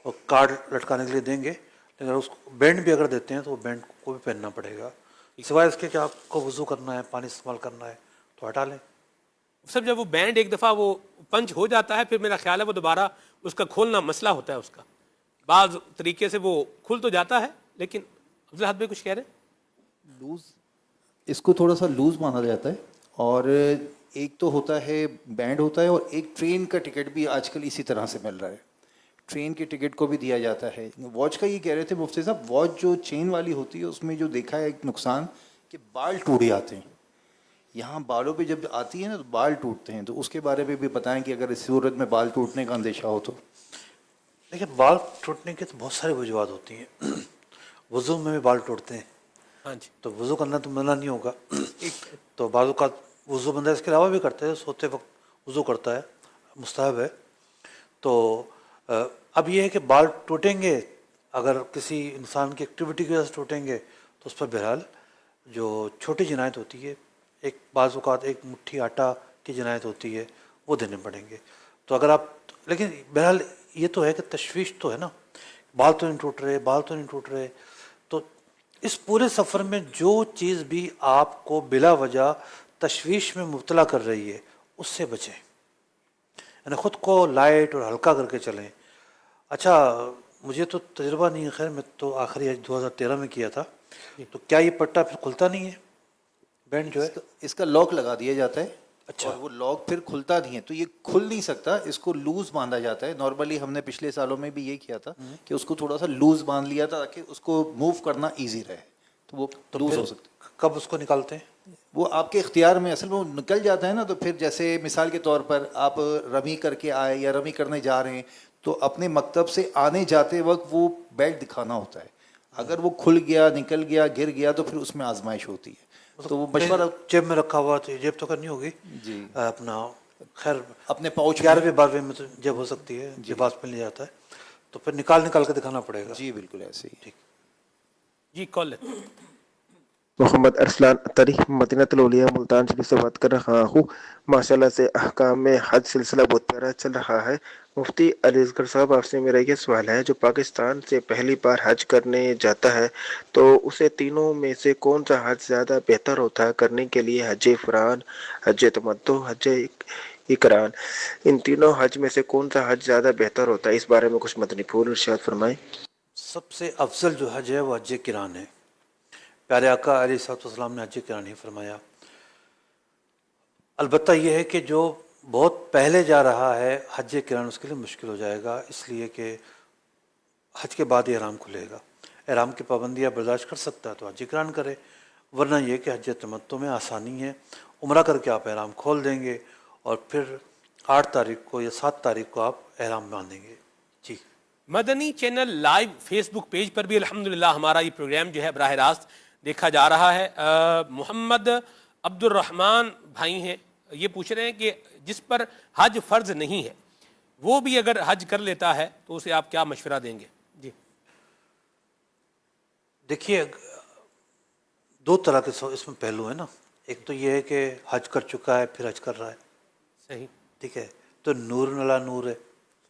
وہ کارڈ لٹکانے کے لیے دیں گے, لیکن اس کو بینڈ بھی اگر دیتے ہیں تو وہ بینڈ کو بھی پہننا پڑے گا. سوائے اس کے کہ آپ کو وضو کرنا ہے, پانی استعمال کرنا ہے تو ہٹا لیں. سب جب وہ بینڈ ایک دفعہ وہ پنچ ہو جاتا ہے پھر میرا خیال ہے وہ دوبارہ اس کا کھولنا مسئلہ ہوتا ہے. اس کا بعض طریقے سے وہ کھل تو جاتا ہے, لیکن افضل حد میں کچھ کہہ رہے ہیں لوز, اس کو تھوڑا سا لوز مانا جاتا ہے. اور ایک تو ہوتا ہے بینڈ ہوتا ہے, اور ایک ٹرین کا ٹکٹ بھی آج کل اسی طرح سے مل رہا ہے. ٹرین کے ٹکٹ کو بھی دیا جاتا ہے. واچ کا یہ کہہ رہے تھے مفتی صاحب, واچ جو چین والی ہوتی ہے اس میں جو دیکھا ہے ایک نقصان کہ بال ٹوٹ جاتے ہیں. یہاں بالوں پہ جب آتی ہے نا تو بال ٹوٹتے ہیں, تو اس کے بارے میں بھی بتائیں کہ اگر اس صورت میں بال ٹوٹنے کا اندیشہ ہو تو. دیکھیے بال ٹوٹنے کے تو بہت سارے وجوہات ہوتی ہیں. وضو میں بھی بال ٹوٹتے ہیں. ہاں جی, تو وضو کرنا تو منع نہیں ہوگا. تو بعض اوقات وضو بندہ اس کے علاوہ بھی کرتا ہے, سوتے وقت وضو کرتا ہے, مستحب ہے. تو اب یہ ہے کہ بال ٹوٹیں گے اگر کسی انسان کی ایکٹیویٹی کی وجہ سے ٹوٹیں گے تو اس پر بہرحال جو چھوٹی جنایت ہوتی ہے، ایک بعض اوقات ایک مٹھی آٹا کی جنایت ہوتی ہے، وہ دینے پڑیں گے. تو اگر آپ، لیکن بہرحال یہ تو ہے کہ تشویش تو ہے نا، بال تو نہیں ٹوٹ رہے، بال تو نہیں ٹوٹ رہے. تو اس پورے سفر میں جو چیز بھی آپ کو بلا وجہ تشویش میں مبتلا کر رہی ہے اس سے بچیں، یعنی خود کو لائٹ اور ہلکا کر کے چلیں. اچھا، مجھے تو تجربہ نہیں ہے، خیر میں تو آخری حج 2013 میں کیا تھا. تو کیا یہ پٹا پھر کھلتا نہیں ہے، بینڈ جو ہے؟ اس کا لاک لگا دیا جاتا ہے. اچھا. اور وہ لاک پھر کھلتا نہیں ہے، تو یہ کھل نہیں سکتا، اس کو لوز باندھا جاتا ہے. نارملی ہم نے پچھلے سالوں میں بھی یہ کیا تھا کہ اس کو تھوڑا سا لوز باندھ لیا تھا تاکہ اس کو موو کرنا ایزی رہے، تو وہ لوز ہو سکتا ہے. کب اس کو نکالتے ہیں؟ وہ آپ کے اختیار میں، اصل میں وہ نکل جاتا ہے نا. تو پھر جیسے مثال کے طور پر آپ رمی کر کے آئے یا رمی کرنے جا رہے ہیں تو اپنے مکتب سے آنے جاتے وقت وہ بیلٹ دکھانا ہوتا ہے. اگر وہ کھل گیا، نکل گیا، گر گیا تو پھر اس میں آزمائش ہوتی ہے. تو وہ مشورہ جیب میں رکھا ہوا تو جیب تو کرنی ہوگی جی اپنا، خیر اپنے پاؤچ 11ویں 12ویں میں تو جیب ہو سکتی ہے، لباس میں لے جاتا ہے تو پھر نکال کے دکھانا پڑے گا. جی بالکل ایسے ہی. ٹھیک. جی کال. محمد ارسلان اتری، مدینہ الاولیاء ملتان شریف سے بات کر رہا ہوں. ماشاءاللہ سے احکام میں حج سلسلہ بہت پیارا چل رہا ہے. مفتی علی اصغر صاحب، آپ سے میرا یہ سوال ہے، جو پاکستان سے پہلی بار حج کرنے جاتا ہے تو اسے تینوں میں سے کون سا حج زیادہ بہتر ہوتا ہے کرنے کے لیے؟ حج فران، حج تمتع، حج اقران، ان تینوں حج میں سے کون سا حج زیادہ بہتر ہوتا ہے؟ اس بارے میں کچھ مدنی پھول ارشاد فرمائیں. سب سے افضل جو حج ہے وہ حج کران ہے. پیارے آقا علیہ الصلوۃ والسلام نے حج کران ہی فرمایا. البتہ یہ ہے کہ جو بہت پہلے جا رہا ہے حج کران اس کے لیے مشکل ہو جائے گا، اس لیے کہ حج کے بعد احرام کھلے گا. احرام کی پابندیاں برداشت کر سکتا ہے تو حج کران کرے، ورنہ یہ کہ حج تمتع میں آسانی ہے، عمرہ کر کے آپ احرام کھول دیں گے اور پھر 8 تاریخ کو یا 7 تاریخ کو آپ احرام باندھیں گے. جی. مدنی چینل لائیو فیس بک پیج پر بھی الحمدللہ ہمارا یہ پروگرام جو ہے براہ راست دیکھا جا رہا ہے. محمد عبد الرحمن بھائی ہیں، یہ پوچھ رہے ہیں کہ جس پر حج فرض نہیں ہے وہ بھی اگر حج کر لیتا ہے تو اسے آپ کیا مشورہ دیں گے؟ جی. دیکھیے، 2 طرح کے اس میں پہلو ہیں نا. ایک تو یہ ہے کہ حج کر چکا ہے پھر حج کر رہا ہے، صحیح. ٹھیک ہے، تو نور نلا نور ہے.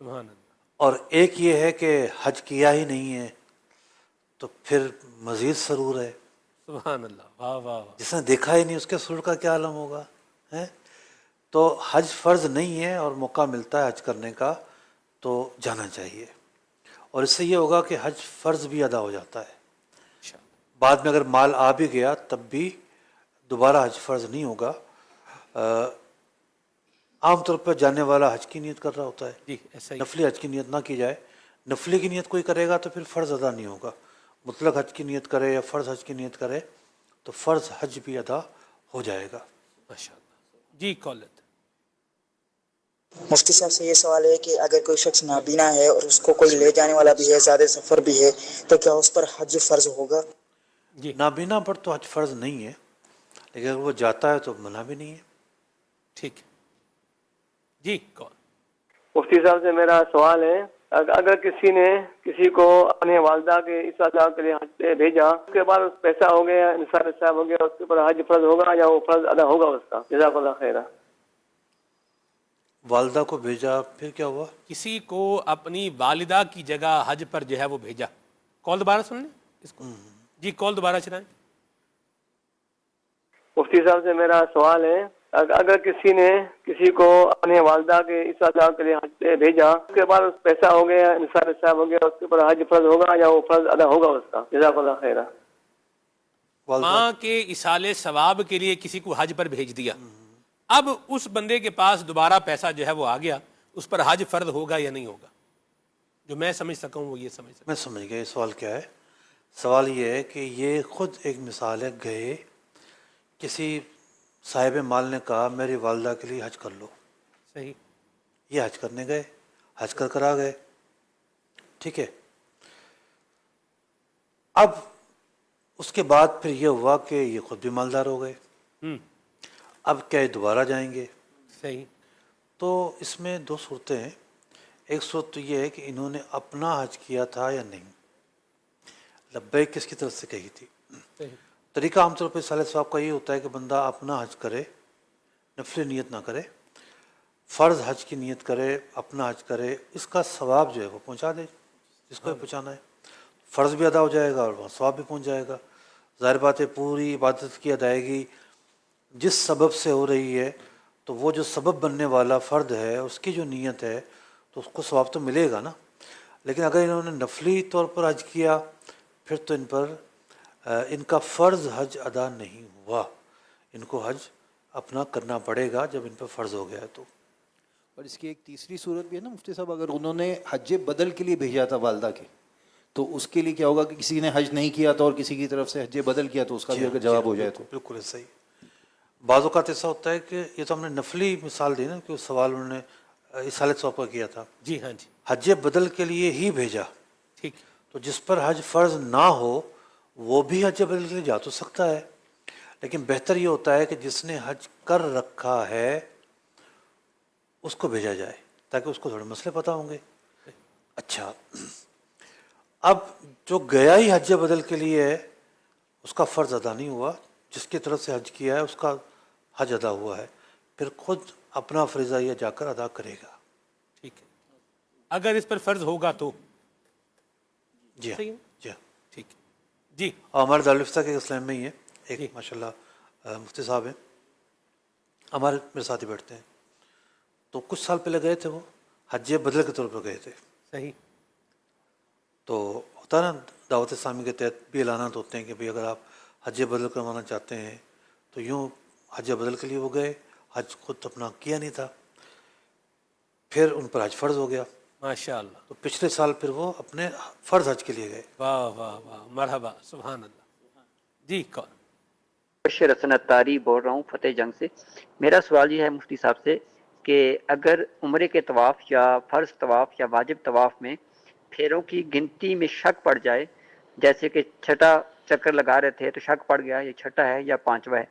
سبحان اللہ. اور ایک یہ ہے کہ حج کیا ہی نہیں ہے تو پھر مزید سرور ہے. سبحان اللہ. واہ واہ واہ. جس نے دیکھا ہی نہیں اس کے سرور کا کیا عالم ہوگا. تو حج فرض نہیں ہے اور موقع ملتا ہے حج کرنے کا تو جانا چاہیے، اور اس سے یہ ہوگا کہ حج فرض بھی ادا ہو جاتا ہے. بعد میں اگر مال آ بھی گیا تب بھی دوبارہ حج فرض نہیں ہوگا. عام طور پر جانے والا حج کی نیت کر رہا ہوتا ہے. جی ایسا ہی. نفلی حج کی نیت نہ کی جائے. نفلی کی نیت کوئی کرے گا تو پھر فرض ادا نہیں ہوگا. مطلق حج کی نیت کرے یا فرض حج کی نیت کرے تو فرض حج بھی ادا ہو جائے گا. ماشاء اللہ. جی کالت. مفتی صاحب سے یہ سوال ہے کہ اگر کوئی شخص نابینا ہے اور اس کو کوئی لے جانے والا بھی ہے، زیادہ سفر بھی ہے، تو کیا اس پر حج فرض ہوگا؟ جی. نابینا پر تو حج فرض نہیں ہے، لیکن اگر وہ جاتا ہے تو منع بھی نہیں ہے. ٹھیک ہے. جی کون؟ مفتی صاحب سے میرا سوال ہے، اگر کسی نے کسی کو اپنے والدہ کے اس عطا کے لیے حج پہ بھیجا، اس کے بعد پیسہ ہو گیا، نصاب صاحب ہو گیا، اس کے اوپر حج فرض ہوگا یا وہ فرض ادا ہوگا اس کا؟ جزاک اللہ خیر. والدہ کو بھیجا پھر کیا ہوا؟ کسی کو اپنی والدہ کی جگہ حج پر جو ہے وہ بھیجا. کال دوبارہ سن لیں اس کو. جی کال دوبارہ چلائیں. مفتی صاحب سے میرا سوال ہے، اگر کسی نے کسی کو اپنے والدہ کے اس عطا کے لیے حج پہ بھیجا، اس کے بعد پیسہ ہو گیا، نصاب صاحب ہو گیا، اس کے اوپر حج فرض ہوگا یا وہ فرض ادا ہوگا اس کا؟ جزاک اللہ خیر. ماں کے ایصال ثواب کے لیے کسی کو حج پر بھیج دیا، اب اس بندے کے پاس دوبارہ پیسہ جو ہے وہ آ گیا، اس پر حج فرض ہوگا یا نہیں ہوگا؟ جو میں سمجھ سکا ہوں وہ یہ سمجھ سکا. میں سمجھ گیا. یہ سوال کیا ہے؟ سوال یہ ہے کہ یہ خود ایک مثال ہے. گئے کسی صاحب مال نے کہا میری والدہ کے لیے حج کر لو. صحیح. یہ حج کرنے گئے، حج کر آ گئے. ٹھیک ہے. اب اس کے بعد پھر یہ ہوا کہ یہ خود بھی مالدار ہو گئے. اب کیا یہ دوبارہ جائیں گے؟ صحیح. تو اس میں 2 صورتیں ہیں. ایک صورت تو یہ ہے کہ انہوں نے اپنا حج کیا تھا یا نہیں، لبیک کس کی طرف سے کہی تھی. طریقہ عام طور پہ صالح صاحب کا یہ ہوتا ہے کہ بندہ اپنا حج کرے، نفلی نیت نہ کرے، فرض حج کی نیت کرے، اپنا حج کرے، اس کا ثواب جو ہے وہ پہنچا دے جس کو پہنچانا ہے. فرض بھی ادا ہو جائے گا اور وہاں ثواب بھی پہنچ جائے گا. ظاہر بات ہے پوری عبادت کی ادائیگی جس سبب سے ہو رہی ہے تو وہ جو سبب بننے والا فرد ہے اس کی جو نیت ہے تو اس کو ثواب تو ملے گا نا. لیکن اگر انہوں نے نفلی طور پر حج کیا پھر تو ان پر ان کا فرض حج ادا نہیں ہوا، ان کو حج اپنا کرنا پڑے گا جب ان پہ فرض ہو گیا ہے تو. اور اس کی ایک تیسری صورت بھی ہے نا مفتی صاحب، اگر انہوں نے حج بدل کے لیے بھیجا تھا والدہ کے تو اس کے لیے کیا ہوگا کہ کسی نے حج نہیں کیا تھا اور کسی کی طرف سے حج بدل کیا تو اس کا بھی اگر جواب ہو جائے تو. بالکل صحیح. بعض اوقات ایسا ہوتا ہے کہ یہ تو ہم نے نفلی مثال دی نا کہ سوال انہوں نے اصالہ صوب کا کیا تھا. جی ہاں جی. حج بدل کے لیے ہی بھیجا، ٹھیک. تو جس پر حج فرض نہ ہو وہ بھی حج بدل کے لیے جا تو سکتا ہے، لیکن بہتر یہ ہوتا ہے کہ جس نے حج کر رکھا ہے اس کو بھیجا جائے تاکہ اس کو تھوڑے مسئلے پتہ ہوں گے. اچھا، اب جو گیا ہی حج بدل کے لیے ہے اس کا فرض ادا نہیں ہوا، جس کی طرف سے حج کیا ہے اس کا حج ادا ہوا ہے، پھر خود اپنا فریضہ یہ جا کر ادا کرے گا. ٹھیک ہے، اگر اس پر فرض ہوگا تو. جی ہاں صحیح ہے؟ جی ہاں. ٹھیک ہے جی. اور ہمارے دارالفتہ کے اسلام میں ہی ہے ایک ماشاء اللہ مفتی صاحب ہیں، ہمارے میرے ساتھ ہی بیٹھتے ہیں، تو کچھ سال پہلے گئے تھے وہ حج بدل کے طور پر گئے تھے. صحیح. تو ہوتا ہے نا دعوت اسلامی کے تحت بھی اعلانات ہوتے ہیں کہ بھئی اگر آپ حج بدل کروانا چاہتے ہیں تو یوں حج بدل کے لیے وہ گئے، حج خود اپنا کیا نہیں تھا، پھر ان پر حج فرض ہو گیا. ماشاء اللہ. تو پچھلے سال پھر وہ اپنے فرض حج کے لیے گئے. واہ واہ واہ، مرحبا، سبحان اللہ. جی کون؟ بشیر حسن اتاری بول رہا ہوں فتح جنگ سے. میرا سوال یہ ہے مفتی صاحب سے کہ اگر عمرے کے طواف یا فرض طواف یا واجب طواف میں پھیروں کی گنتی میں شک پڑ جائے، جیسے کہ چھٹا چکر لگا رہے تھے تو شک پڑ گیا یہ چھٹا ہے یا پانچواں ہے،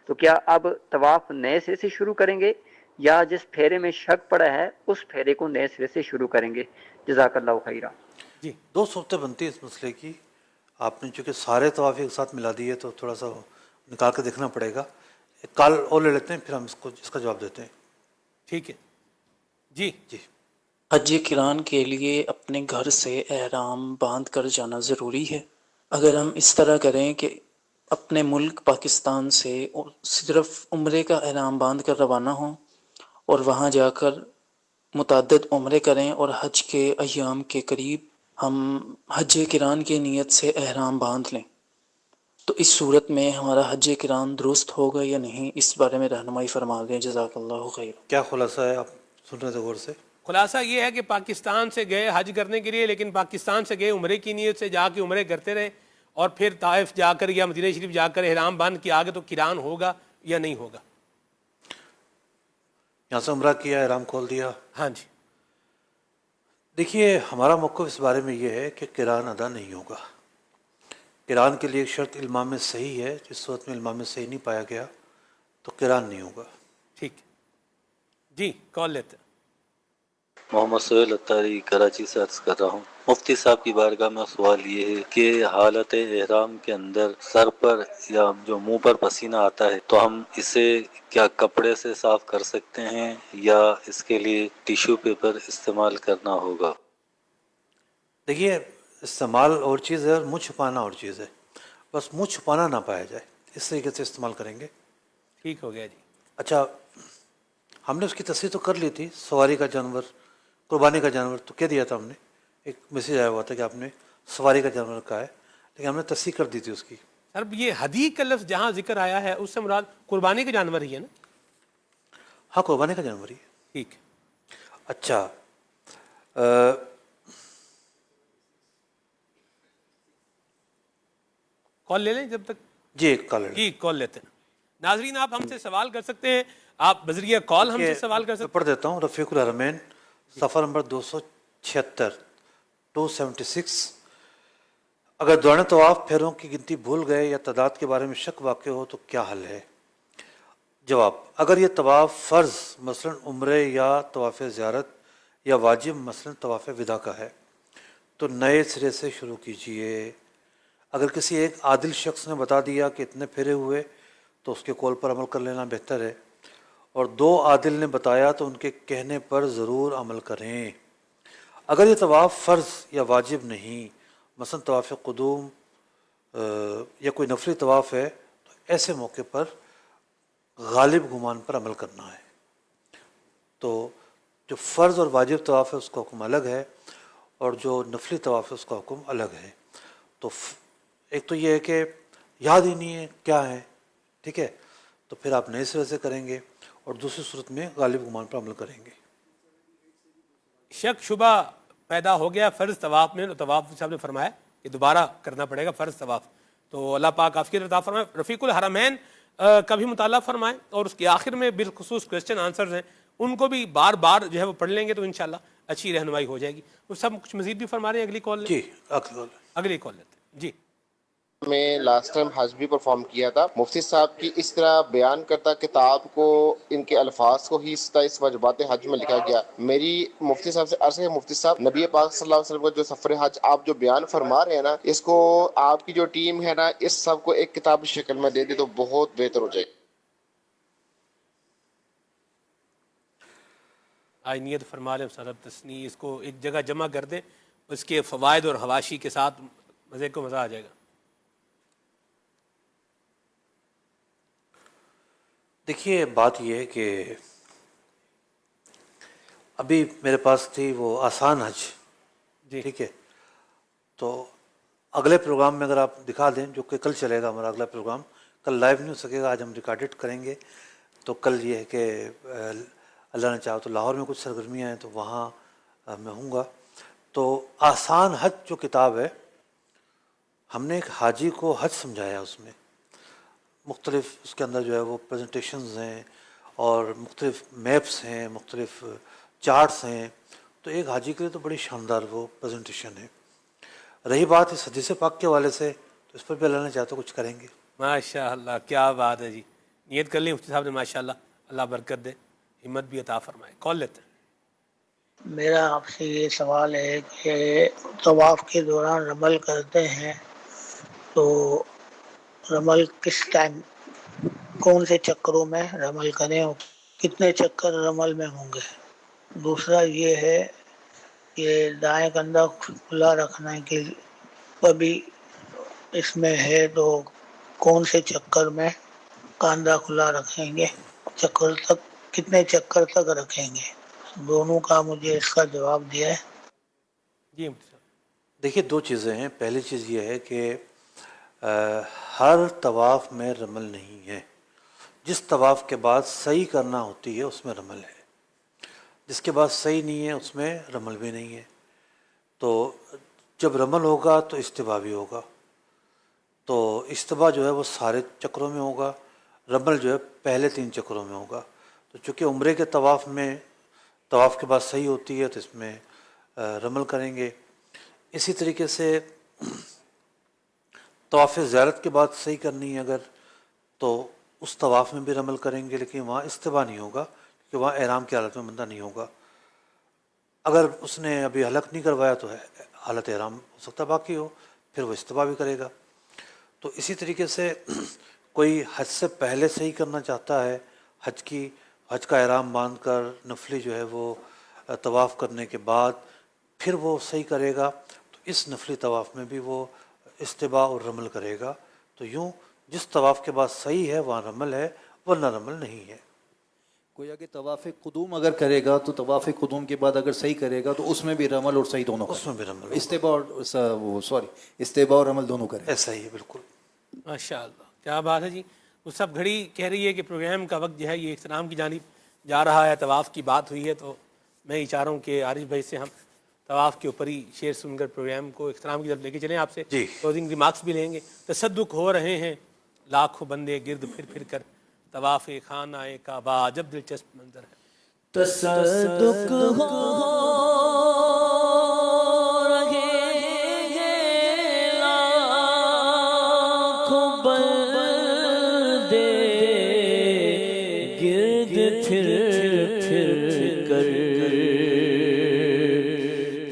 تو کیا اب طواف نئے سرے سے شروع کریں گے یا جس پھیرے میں شک پڑا ہے اس پھیرے کو نئے سرے سے شروع کریں گے؟ جزاک اللہ خیرہ. جی. دو صورتیں بنتی ہیں اس مسئلے کی. آپ نے چونکہ سارے طواف ایک ساتھ ملا دیے تو تھوڑا سا نکال کے دیکھنا پڑے گا. ایک کال اور لے لیتے ہیں پھر ہم اس کا جواب دیتے ہیں. ٹھیک ہے جی. جی. حج کران کے لیے اپنے گھر سے احرام باندھ کر جانا ضروری ہے؟ اگر ہم اس طرح کریں کہ اپنے ملک پاکستان سے صرف عمرے کا احرام باندھ کر روانہ ہوں اور وہاں جا کر متعدد عمرے کریں اور حج کے ایام کے قریب ہم حج کران کی نیت سے احرام باندھ لیں، تو اس صورت میں ہمارا حج کران درست ہوگا یا نہیں؟ اس بارے میں رہنمائی فرما دیں، جزاک اللہ خیر. کیا خلاصہ ہے آپ سن رہے تھے غور سے؟ خلاصہ یہ ہے کہ پاکستان سے گئے حج کرنے کے لیے، لیکن پاکستان سے گئے عمرے کی نیت سے، جا کے عمرے کرتے رہے اور پھر طائف جا کر یا مدینہ شریف جا کر احرام باندھ کے آگے، تو کران ہوگا یا نہیں ہوگا؟ یہاں سے عمرہ کیا، احرام کھول دیا. ہاں جی. دیکھیے ہمارا موقف اس بارے میں یہ ہے کہ قران ادا نہیں ہوگا. قران کے لیے ایک شرط علماء صحیح ہے، جس صورت میں علماء صحیح نہیں پایا گیا تو قران نہیں ہوگا. ٹھیک جی. کال لیتے. محمد سہیل اتاری کراچی سے عرض کر رہا ہوں. مفتی صاحب کی بارگاہ میں سوال یہ ہے کہ حالت احرام کے اندر سر پر یا جو منہ پر پسینہ آتا ہے تو ہم اسے کیا کپڑے سے صاف کر سکتے ہیں یا اس کے لیے ٹیشو پیپر استعمال کرنا ہوگا؟ دیکھیے استعمال اور چیز ہے اور منہ چھپانا اور چیز ہے. بس منہ چھپانا نہ پایا جائے اس طریقے سے استعمال کریں گے. ٹھیک ہو گیا جی. اچھا ہم نے اس کی تصریح تو کر لی تھی، سواری کا جانور، قربانی کا جانور تو کہہ دیا تھا ہم نے، ایک میسیج آیا ہوا تھا کہ آپ نے سواری کا جانور کہا ہے، لیکن ہم نے تصریح کر دی تھی اس کی. سر یہ ہدی کا لفظ جہاں ذکر آیا ہے اس سے مراد قربانی کا جانور ہی ہے نا؟ ہاں قربانی کا جانور ہی ہے. ٹھیک. اچھا کال لے لیں جب تک. جی ایک کال جی کال لیتے ہیں. ناظرین آپ ہم سے سوال کر سکتے ہیں، آپ بذریعہ کال ہم سے سوال کر سکتے ہیں. پڑھ دیتا ہوں. رفیق الحرمین صفحہ نمبر 276 276. اگر دوران طواف پھیروں کی گنتی بھول گئے یا تعداد کے بارے میں شک واقع ہو تو کیا حل ہے؟ جواب: اگر یہ طواف فرض مثلا عمرے یا طواف زیارت یا واجب مثلا طواف ودا کا ہے تو نئے سرے سے شروع کیجئے. اگر کسی ایک عادل شخص نے بتا دیا کہ اتنے پھیرے ہوئے تو اس کے قول پر عمل کر لینا بہتر ہے، اور 2 عادل نے بتایا تو ان کے کہنے پر ضرور عمل کریں. اگر یہ طواف فرض یا واجب نہیں، مثلا طواف قدوم یا کوئی نفلی طواف ہے، تو ایسے موقع پر غالب گمان پر عمل کرنا ہے. تو جو فرض اور واجب طواف ہے اس کا حکم الگ ہے، اور جو نفلی طواف ہے اس کا حکم الگ ہے. تو ایک تو یہ ہے کہ یاد ہی نہیں ہے کیا ہے، ٹھیک ہے، تو پھر آپ نئے سرے سے کریں گے، اور دوسری صورت میں غالب گمان پر عمل کریں گے. شک شبہ پیدا ہو گیا فرض طواف میں، تو طواف صاحب نے فرمایا کہ دوبارہ کرنا پڑے گا فرض طواف. تو اللہ پاک آپ کی عطا فرمائے. رفیق الحرمین کا بھی مطالعہ فرمائیں، اور اس کے آخر میں بالخصوص کویسچن آنسرز ہیں ان کو بھی بار بار جو ہے وہ پڑھ لیں گے تو انشاءاللہ اچھی رہنمائی ہو جائے گی. وہ سب کچھ مزید بھی فرما رہے ہیں. اگلی کال جی اگلی کال لیتے ہیں. جی میں لاسٹ ٹائم حج بھی پرفارم کیا تھا. مفتی صاحب کی اس طرح بیان کرتا کتاب کو، ان کے الفاظ کو ہی 27 واجبات حج میں لکھا گیا. میری مفتی صاحب سے عرض ہے، مفتی صاحب نبی پاک صلی اللہ علیہ وسلم کا جو سفر حج آپ جو بیان فرما رہے ہیں نا، اس کو آپ کی جو ٹیم ہے نا، اس سب کو ایک کتاب کی شکل میں دے دے تو بہت بہتر ہو جائے. آج نیت فرما لیں سرب تسنی، اس کو ایک جگہ جمع کر دیں، اس کے فوائد اور حواشی کے ساتھ مزے کو مزہ آ جائے گا. دیکھیے بات یہ ہے کہ ابھی میرے پاس تھی وہ آسان حج، ٹھیک ہے، تو اگلے پروگرام میں اگر آپ دکھا دیں، جو کہ کل چلے گا ہمارا اگلا پروگرام، کل لائیو نہیں ہو سکے گا، آج ہم ریکارڈڈ کریں گے. تو کل یہ ہے کہ اللہ نے چاہا تو لاہور میں کچھ سرگرمیاں ہیں تو وہاں میں ہوں گا. تو آسان حج جو کتاب ہے، ہم نے ایک حاجی کو حج سمجھایا، اس میں مختلف اس کے اندر جو ہے وہ پریزنٹیشنز ہیں اور مختلف میپس ہیں، مختلف چارٹس ہیں. تو ایک حاجی کے لیے تو بڑی شاندار وہ پریزنٹیشن ہے. رہی بات اس حدیث پاک کے حوالے سے، تو اس پر بھی اللہ نے چاہا تو کچھ کریں گے. ماشاء اللہ، کیا بات ہے جی. نیت کر لی مفتی صاحب نے، ماشاء اللہ، اللہ برکت دے، ہمت بھی عطا فرمائے. کال لیتے ہیں. میرا آپ سے یہ سوال ہے کہ طواف کے دوران رمل کرتے ہیں تو رمل کس ٹائم، کون سے چکروں میں رمل کریں اور کتنے چکر رمل میں ہوں گے. دوسرا یہ ہے کہ دائیں کندھا کھلا رکھنے کے بھی اس میں ہے، تو کون سے چکر میں کاندھا کھلا رکھیں گے، چکر تک کتنے چکر تک رکھیں گے. دونوں کا مجھے اس کا جواب دیا ہے. جی دیکھیے 2 چیزیں ہیں. پہلی چیز یہ ہے کہ ہر طواف میں رمل نہیں ہے. جس طواف کے بعد صحیح کرنا ہوتی ہے اس میں رمل ہے، جس کے بعد صحیح نہیں ہے اس میں رمل بھی نہیں ہے. تو جب رمل ہوگا تو استباء بھی ہوگا. تو استباء جو ہے وہ سارے چکروں میں ہوگا، رمل جو ہے پہلے 3 چکروں میں ہوگا. تو چونکہ عمرے کے طواف میں طواف کے بعد صحیح ہوتی ہے تو اس میں رمل کریں گے. اسی طریقے سے طواف زیارت کے بعد صحیح کرنی ہے اگر، تو اس طواف میں بھی رمل کریں گے، لیکن وہاں استباء نہیں ہوگا کہ وہاں احرام کی حالت میں بندہ نہیں ہوگا. اگر اس نے ابھی حلق نہیں کروایا تو حالت احرام ہو سکتا باقی ہو، پھر وہ استباء بھی کرے گا. تو اسی طریقے سے کوئی حج سے پہلے صحیح کرنا چاہتا ہے، حج کا احرام باندھ کر نفلی جو ہے وہ طواف کرنے کے بعد پھر وہ صحیح کرے گا، تو اس نفلی طواف میں بھی وہ استباء اور رمل کرے گا. تو یوں جس طواف کے بعد صحیح ہے وہاں رمل ہے، ورنہ رمل نہیں ہے. کوئی اگر طواف قدوم اگر کرے گا تو طواف قدوم کے بعد اگر صحیح کرے گا تو اس میں بھی رمل اور صحیح دونوں اس میں بھی رمل، استباء اور رمل دونوں کرے. ایسا ہی ہے بالکل. ماشاء اللہ، کیا بات ہے جی. وہ سب گھڑی کہہ رہی ہے کہ پروگرام کا وقت جو ہے یہ اختتام کی جانب جا رہا ہے. طواف کی بات ہوئی ہے تو میں یہ چاہ رہا ہوں کہ عارف بھائی سے ہم طواف کے اوپر ہی شعر سن کر پروگرام کو اختتام کی طرف لے کے چلیں. آپ سے کلوزنگ ریمارکس بھی لیں گے. تصدق ہو رہے ہیں لاکھوں بندے گرد پھر پھر کر، طواف خانہ کعبہ جب دلچسپ منظر ہے. تصدق ہو رہے ہیں لاکھوں بندے گرد پھر پھر کر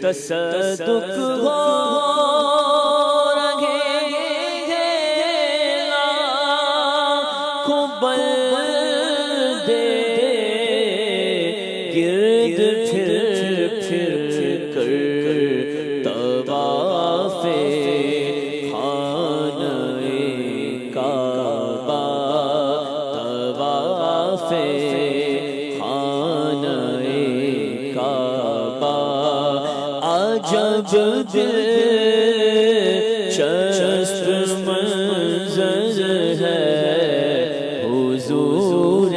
تصدق ہو رہے ہیں لاکھوں بندے گرد پھر کر طواف خانہ کعبہ طواف خانہ کعبہ عجب دلچسپ منظر ہے حضور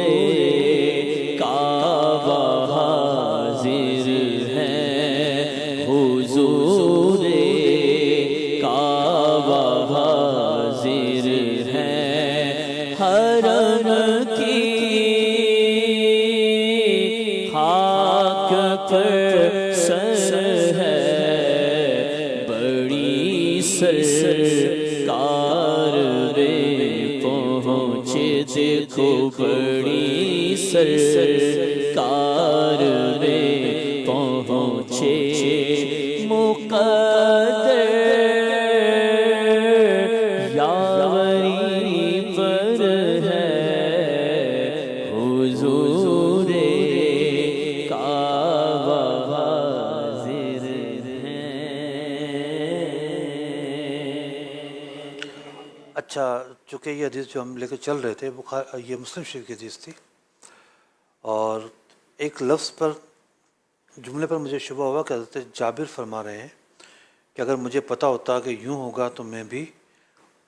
کعبہ حاضر ہے حضور کعبہ حاضر ہے حرم کی خاک پر سر ہے بڑی سرکار میں پہنچے دیکھو بڑی سرکار میں پہنچے مقدر یاوری پر ہے حضور کعبہ حاضر ہے۔ اچھا، چونکہ یہ حدیث جو ہم لے کے چل رہے تھے یہ مسلم شریف کی حدیث تھی، اور ایک لفظ پر جملے پر مجھے شبہ ہوا کہ حضرت جابر فرما رہے ہیں کہ اگر مجھے پتہ ہوتا کہ یوں ہوگا تو میں بھی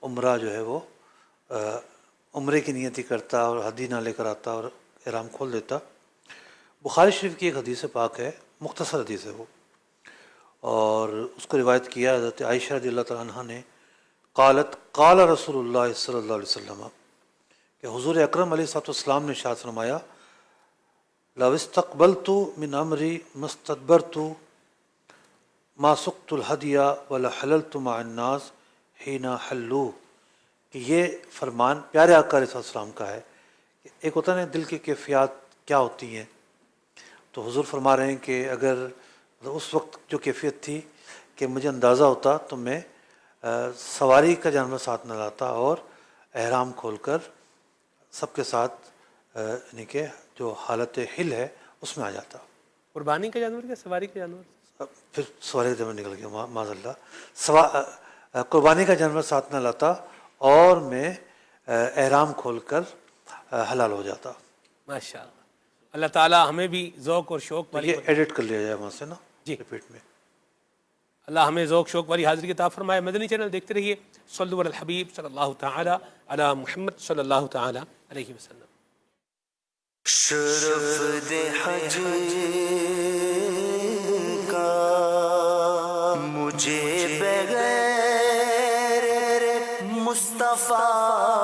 عمرہ جو ہے وہ عمرے کی نیتی کرتا اور ہدی نہ لے کر آتا اور احرام کھول دیتا۔ بخاری شریف کی ایک حدیث پاک ہے، مختصر حدیث ہے وہ، اور اس کو روایت کیا حضرت عائشہ رضی اللہ تعالیٰ عنہ نے، قالت قال رسول اللہ صلی اللہ علیہ وسلم، کہ حضور اکرم علیہ السلام نے ارشاد فرمایا، لو استقبلت من امری مستدبرت ما سقت الہدی ولحللت مع الناس حین حلوا، کہ یہ فرمان پیارے آقا علیہ السلام کا ہے کہ ایک ہوتا ہے دل کی کیفیات کیا ہوتی ہیں، تو حضور فرما رہے ہیں کہ اگر اس وقت جو کیفیت تھی کہ مجھے اندازہ ہوتا تو میں سواری کا جانور ساتھ نہ لاتا اور احرام کھول کر سب کے ساتھ یعنی کہ جو حالت حل ہے اس میں آ جاتا۔ قربانی کا جانور کیا سواری کا جانور؟ پھر سواری کا جانور نکل گیا معاذ اللہ، قربانی کا جانور ساتھ نہ لاتا اور میں احرام کھول کر حلال ہو جاتا۔ ماشاء اللہ، اللہ تعالیٰ ہمیں بھی ذوق اور شوق والی، یہ ایڈٹ کر لیا جائے وہاں سے نا جی ریپیٹ میں، اللہ ہمیں ذوق شوق والی حاضری عطا فرمائے۔ مدنی چینل دیکھتے رہیے، صلو علی الحبیب صلی اللہ تعالی علی محمد صلی اللہ تعالی علیہ وسلم۔ شرف دے حج کا مجھے بغیر مصطفیٰ